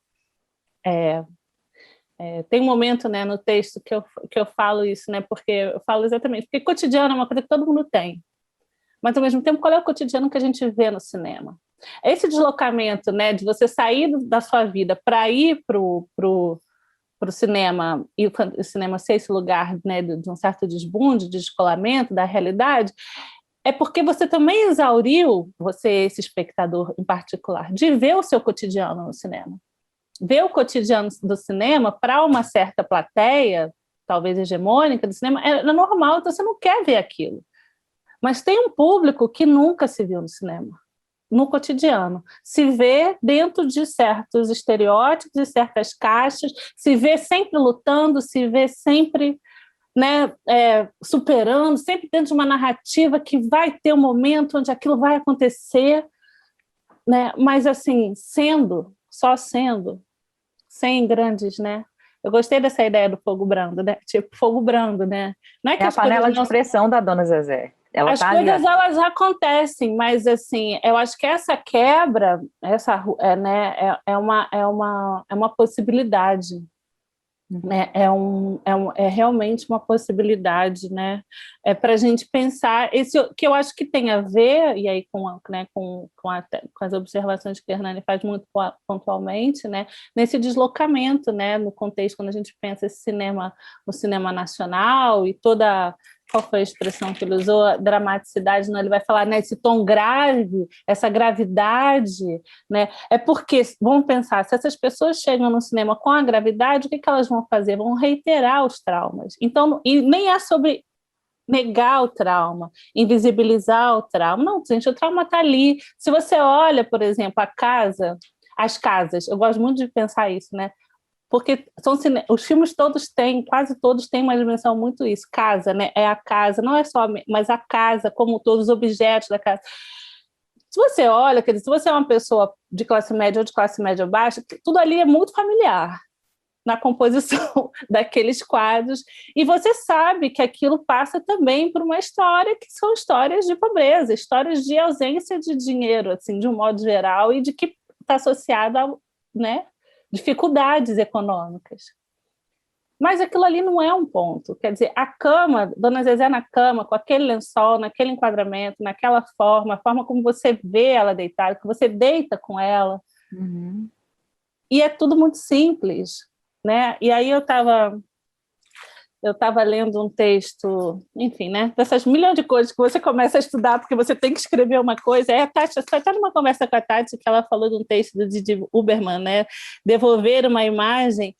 Tem um momento, né, no texto que eu falo isso, né, porque eu falo exatamente, porque cotidiano é uma coisa que todo mundo tem, mas, ao mesmo tempo, qual é o cotidiano que a gente vê no cinema? Esse deslocamento, né, de você sair da sua vida para ir para o cinema, e o cinema ser esse lugar, né, de um certo desbunde, de descolamento da realidade, é porque você também exauriu, você, esse espectador em particular, de ver o seu cotidiano no cinema. Ver o cotidiano do cinema para uma certa plateia, talvez hegemônica do cinema, é normal, então você não quer ver aquilo. Mas tem um público que nunca se viu no cinema, no cotidiano. Se vê dentro de certos estereótipos, de certas caixas, se vê sempre lutando, se vê sempre, né, superando, sempre dentro de uma narrativa que vai ter um momento onde aquilo vai acontecer, né? Mas, assim, só sendo, sem grandes, né? Eu gostei dessa ideia do fogo brando, né? Tipo, fogo brando, né? Não é que a panela de pressão da Dona Zezé. As coisas, elas acontecem, mas, assim, eu acho que essa quebra, né, é uma possibilidade, né? É realmente uma possibilidade, né? Para a gente pensar, que eu acho que tem a ver, e aí com as observações que a Hernani faz muito pontualmente, né? Nesse deslocamento, né? No contexto, quando a gente pensa o cinema nacional e toda... Qual foi a expressão que ele usou? A dramaticidade, não? Ele vai falar, né, esse tom grave, essa gravidade, né? É porque, vamos pensar, se essas pessoas chegam no cinema com a gravidade, o que elas vão fazer? Vão reiterar os traumas. Então, e nem é sobre negar o trauma, invisibilizar o trauma. Não, gente, o trauma está ali. Se você olha, por exemplo, as casas, eu gosto muito de pensar isso, né? Porque os filmes quase todos têm uma dimensão muito isso, casa, né? É a casa, não é só, mas a casa, como todos os objetos da casa. Se você olha, quer dizer, se você é uma pessoa de classe média ou de classe média baixa, tudo ali é muito familiar na composição daqueles quadros, e você sabe que aquilo passa também por uma história que são histórias de pobreza, histórias de ausência de dinheiro, assim, de um modo geral, e de que está associado a, né, dificuldades econômicas. Mas aquilo ali não é um ponto. Quer dizer, a cama, Dona Zezé na cama, com aquele lençol, naquele enquadramento, naquela forma, a forma como você vê ela deitada, que você deita com ela. Uhum. E é tudo muito simples, né? E aí eu estava lendo um texto, enfim, né? Dessas milhões de coisas que você começa a estudar porque você tem que escrever uma coisa. A Tati, foi até numa conversa com a Tati que ela falou de um texto do Didi Uberman, né? Devolver uma imagem.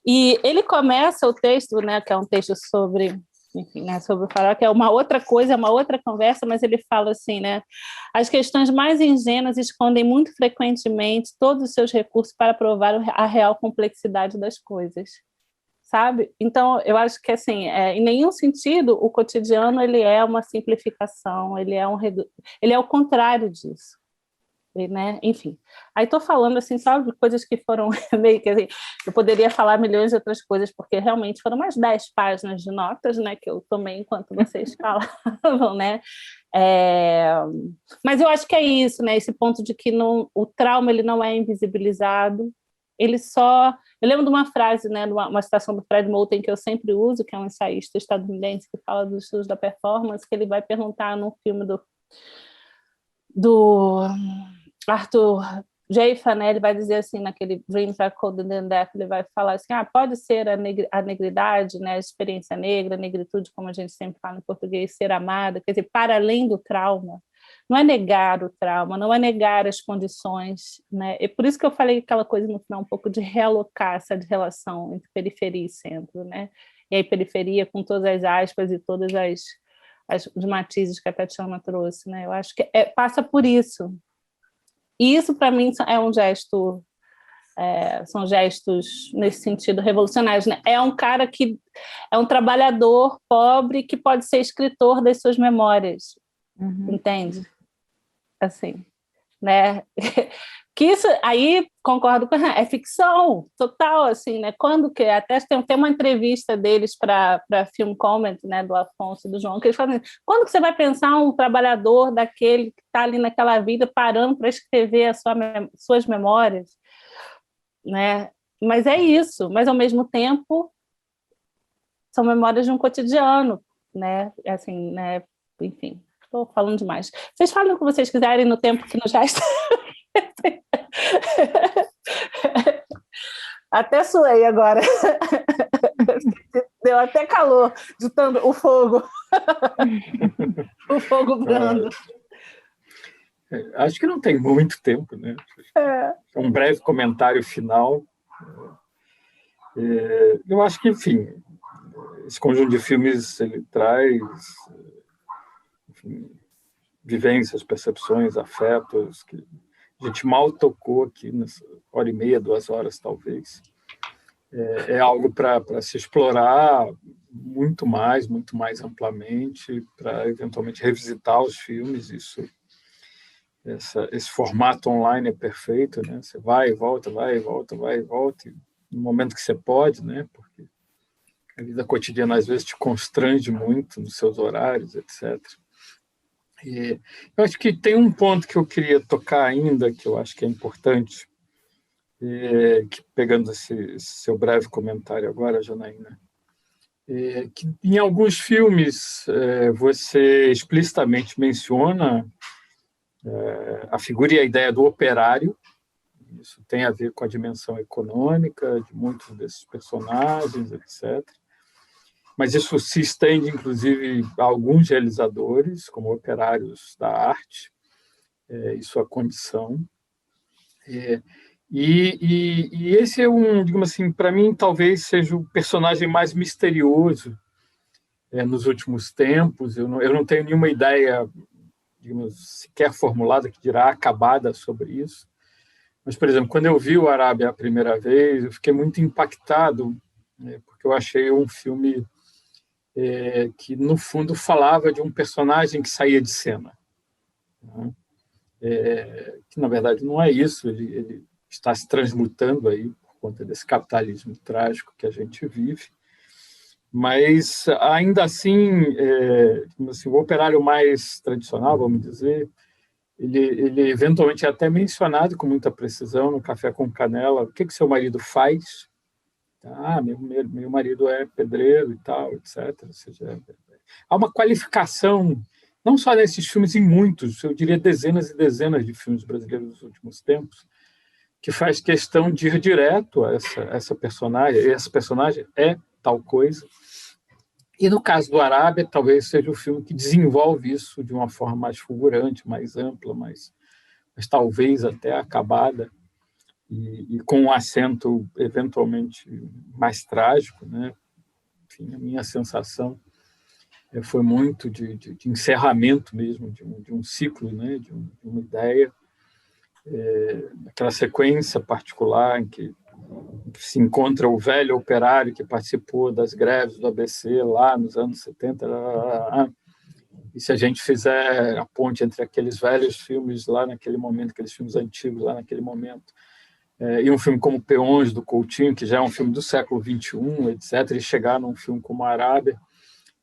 E ele começa o texto, né? Que é um texto sobre, enfim, né? Sobre o farol, que é uma outra coisa, uma outra conversa, mas ele fala assim, né? As questões mais ingênuas escondem muito frequentemente todos os seus recursos para provar a real complexidade das coisas. Sabe? Então, eu acho que, assim, em nenhum sentido o cotidiano ele é uma simplificação, ele é o contrário disso. Né? Enfim, aí estou falando assim, só de coisas que foram meio que assim, eu poderia falar milhões de outras coisas, porque realmente foram mais 10 páginas de notas, né, que eu tomei enquanto vocês falavam, né? Mas eu acho que é isso, né? Esse ponto de que o trauma ele não é invisibilizado, ele só... Eu lembro de uma frase, né, uma citação do Fred Moulton que eu sempre uso, que é um ensaísta estadunidense que fala dos estudos da performance, que ele vai perguntar no filme do Arthur Jafa, né, ele vai dizer assim, naquele Dreams Are Colder Than Death, ele vai falar assim, pode ser a negridade, né, a experiência negra, a negritude, como a gente sempre fala em português, ser amada, quer dizer, para além do trauma, não é negar o trauma, não é negar as condições, né? É por isso que eu falei aquela coisa no final, um pouco de realocar essa relação entre periferia e centro, né? E aí periferia com todas as aspas e todas os matizes que a Tatiana trouxe, né? Eu acho que passa por isso. E isso, para mim, é um gesto... são gestos nesse sentido revolucionários, né? É um cara que é um trabalhador pobre que pode ser escritor das suas memórias, entende? Assim, né? Que isso aí concordo com é ficção total, assim, né? Quando que até tem uma entrevista deles para Film Comment, né, do Afonso e do João, que eles falam assim, quando que você vai pensar um trabalhador daquele que está ali naquela vida parando para escrever suas memórias, né? Mas é isso, mas ao mesmo tempo são memórias de um cotidiano, né? Assim, né? Enfim, estou falando demais. Vocês falam o que vocês quiserem no tempo que nos resta. Até suei agora. Deu até calor, juntando o fogo. O fogo brando. Acho que não tem muito tempo, né? Um breve comentário final. Eu acho que, enfim, esse conjunto de filmes ele traz, enfim, vivências, percepções, afetos que a gente mal tocou aqui nessa hora e meia, 2 horas talvez. É algo para se explorar muito mais amplamente, para eventualmente revisitar os filmes. Esse formato online é perfeito, né? Você vai e volta, e no momento que você pode, né? Porque a vida cotidiana às vezes te constrange muito nos seus horários, etc. E eu acho que tem um ponto que eu queria tocar ainda, que eu acho que é importante, que, pegando esse seu breve comentário agora, Janaína, que em alguns filmes você explicitamente menciona a figura e a ideia do operário. Isso tem a ver com a dimensão econômica de muitos desses personagens, etc. Mas isso se estende, inclusive, a alguns realizadores, como operários da arte, e sua condição. E esse é digamos assim, para mim, talvez seja o personagem mais misterioso nos últimos tempos. Eu não tenho nenhuma ideia, digamos, sequer formulada, que dirá acabada sobre isso. Mas, por exemplo, quando eu vi o Arábia a primeira vez, eu fiquei muito impactado, né, porque eu achei um filme que, no fundo, falava de um personagem que saía de cena. Né? Que, na verdade, não é isso. Ele está se transmutando aí por conta desse capitalismo trágico que a gente vive. Mas, ainda assim, o operário mais tradicional, vamos dizer, ele eventualmente é até mencionado com muita precisão no Café com Canela. O que seu marido faz? Meu marido é pedreiro e tal, etc. Ou seja, há uma qualificação, não só nesses filmes, em muitos, eu diria dezenas e dezenas de filmes brasileiros dos últimos tempos, que faz questão de ir direto a essa personagem. E essa personagem é tal coisa. E no caso do Arábia, talvez seja o filme que desenvolve isso de uma forma mais fulgurante, mais ampla, mas talvez até acabada, e com um acento eventualmente mais trágico, né? Enfim, a minha sensação foi muito de encerramento mesmo de um ciclo, né? De uma ideia, aquela sequência particular em que se encontra o velho operário que participou das greves do ABC lá nos anos 70. E se a gente fizer a ponte entre aqueles velhos filmes lá naquele momento, aqueles filmes antigos lá naquele momento, e um filme como Peões, do Coutinho, que já é um filme do século XXI, etc., e chegar num filme como a Arábia,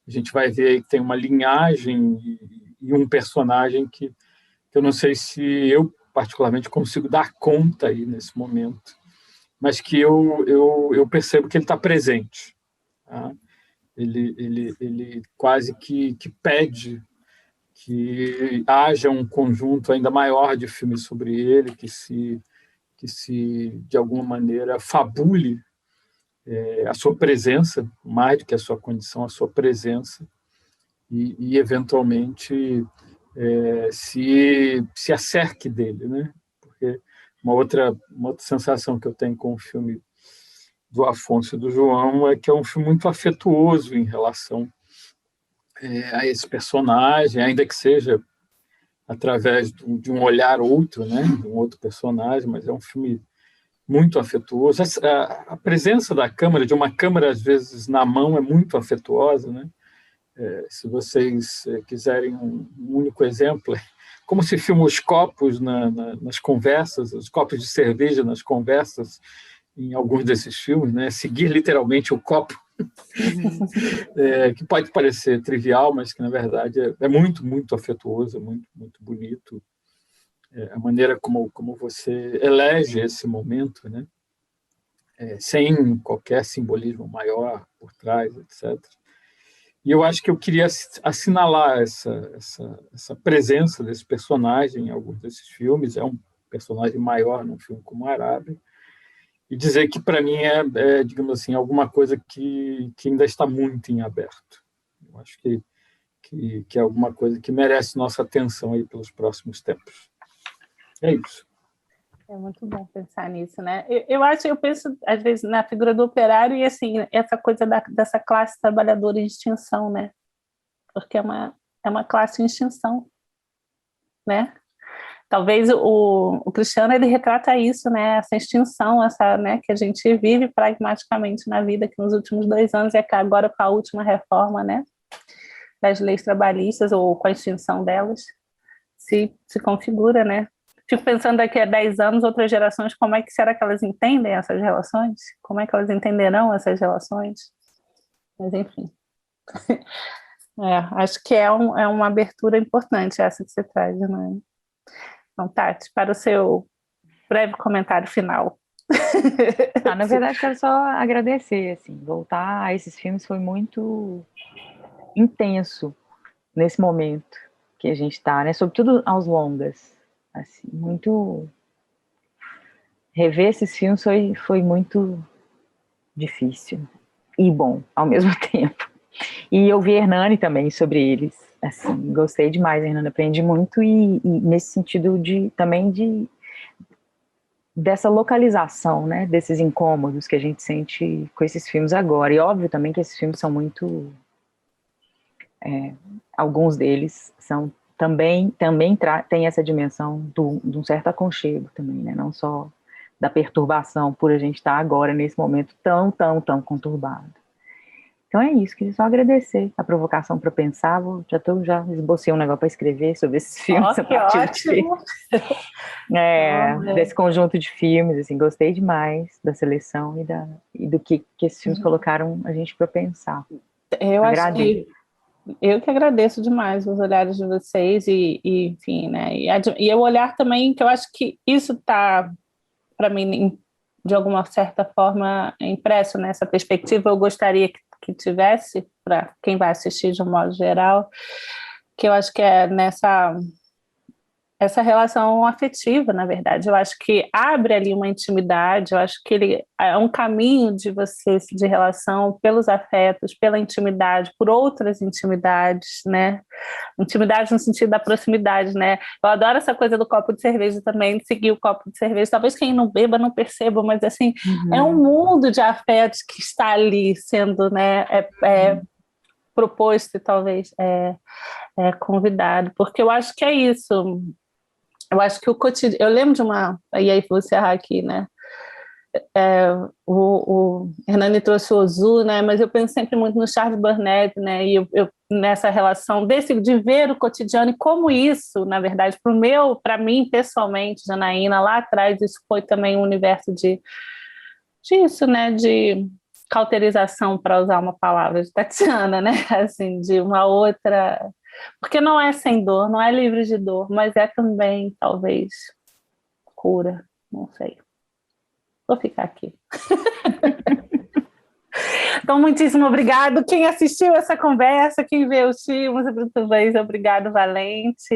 a gente vai ver aí que tem uma linhagem e um personagem que eu não sei se eu, particularmente, consigo dar conta aí nesse momento, mas que eu percebo que ele está presente. Tá? Ele quase que pede que haja um conjunto ainda maior de filmes sobre ele, que se de alguma maneira, fabule a sua presença, mais do que a sua condição, a sua presença, e eventualmente, se acerque dele, né? Porque uma outra sensação que eu tenho com o filme do Afonso e do João é que é um filme muito afetuoso em relação a esse personagem, ainda que seja através de um olhar outro, né? De um outro personagem, mas é um filme muito afetuoso. A presença da câmera, de uma câmera às vezes na mão, é muito afetuosa, né? Se vocês quiserem um único exemplo, como se filma os copos nas conversas, os copos de cerveja nas conversas, em alguns desses filmes, né? Seguir literalmente o copo, que pode parecer trivial, mas que, na verdade, é muito, muito afetuoso, é muito, muito bonito. A maneira como você elege esse momento, né? Sem qualquer simbolismo maior por trás, etc. E eu acho que eu queria assinalar essa presença desse personagem em alguns desses filmes. É um personagem maior num filme como Arábia, e dizer que, para mim, digamos assim, alguma coisa que ainda está muito em aberto. Eu acho que é alguma coisa que merece nossa atenção aí pelos próximos tempos. É isso. É muito bom pensar nisso, né? Eu penso, às vezes, na figura do operário e, assim, essa coisa dessa classe trabalhadora em extinção, né? Porque é uma classe em extinção, né? Talvez o Cristiano, ele retrata isso, né? Essa extinção, né, que a gente vive pragmaticamente na vida, que nos últimos 2 anos, é que agora com a última reforma, né, das leis trabalhistas, ou com a extinção delas, se configura, né? Fico pensando daqui a 10 anos, outras gerações, será que elas entendem essas relações? Como é que elas entenderão essas relações? Mas, enfim. Acho que é uma abertura importante essa que você traz, né? Então, Tati, para o seu breve comentário final. Na verdade, quero só agradecer, assim, voltar a esses filmes foi muito intenso nesse momento que a gente está, né? Sobretudo aos longas, assim, muito... Rever esses filmes foi muito difícil e bom ao mesmo tempo. E eu vi Hernani também sobre eles, assim, gostei demais, Hernani, aprendi muito e nesse sentido também dessa localização, né, desses incômodos que a gente sente com esses filmes agora. E óbvio também que esses filmes são muito... alguns deles são também tem essa dimensão de um certo aconchego também, né, não só da perturbação por a gente estar agora nesse momento tão conturbado. Então é isso, queria só agradecer a provocação para pensar. Já esbocei um negócio para escrever sobre esses filmes. Que ótimo! Desse conjunto de filmes, assim, gostei demais da seleção e do que esses filmes colocaram a gente para pensar. Eu que agradeço demais os olhares de vocês enfim, né? E o olhar também, que eu acho que isso está, para mim, de alguma certa forma, impresso nessa perspectiva. Eu gostaria que tivesse, para quem vai assistir de um modo geral, que eu acho que é essa relação afetiva, na verdade. Eu acho que abre ali uma intimidade, eu acho que ele é um caminho de relação pelos afetos, pela intimidade, por outras intimidades, né? Intimidade no sentido da proximidade, né? Eu adoro essa coisa do copo de cerveja também, de seguir o copo de cerveja. Talvez quem não beba não perceba, mas, assim, é um mundo de afetos que está ali sendo, né, proposto e talvez convidado, porque eu acho que é isso. Eu acho que o cotidiano... Eu lembro de e aí vou encerrar aqui, né? O Hernani trouxe o Ozu, né? Mas eu penso sempre muito no Charles Burnett, né? E eu nessa relação de ver o cotidiano e como isso, na verdade, para mim, pessoalmente, Janaína, lá atrás, isso foi também um universo disso, né? De cauterização, para usar uma palavra de Tatiana, né? Assim, de uma outra... Porque não é sem dor, não é livre de dor, mas é também, talvez, cura, não sei. Vou ficar aqui. Então, muitíssimo obrigado. Quem assistiu essa conversa, quem vê os filmes, obrigado, Valente.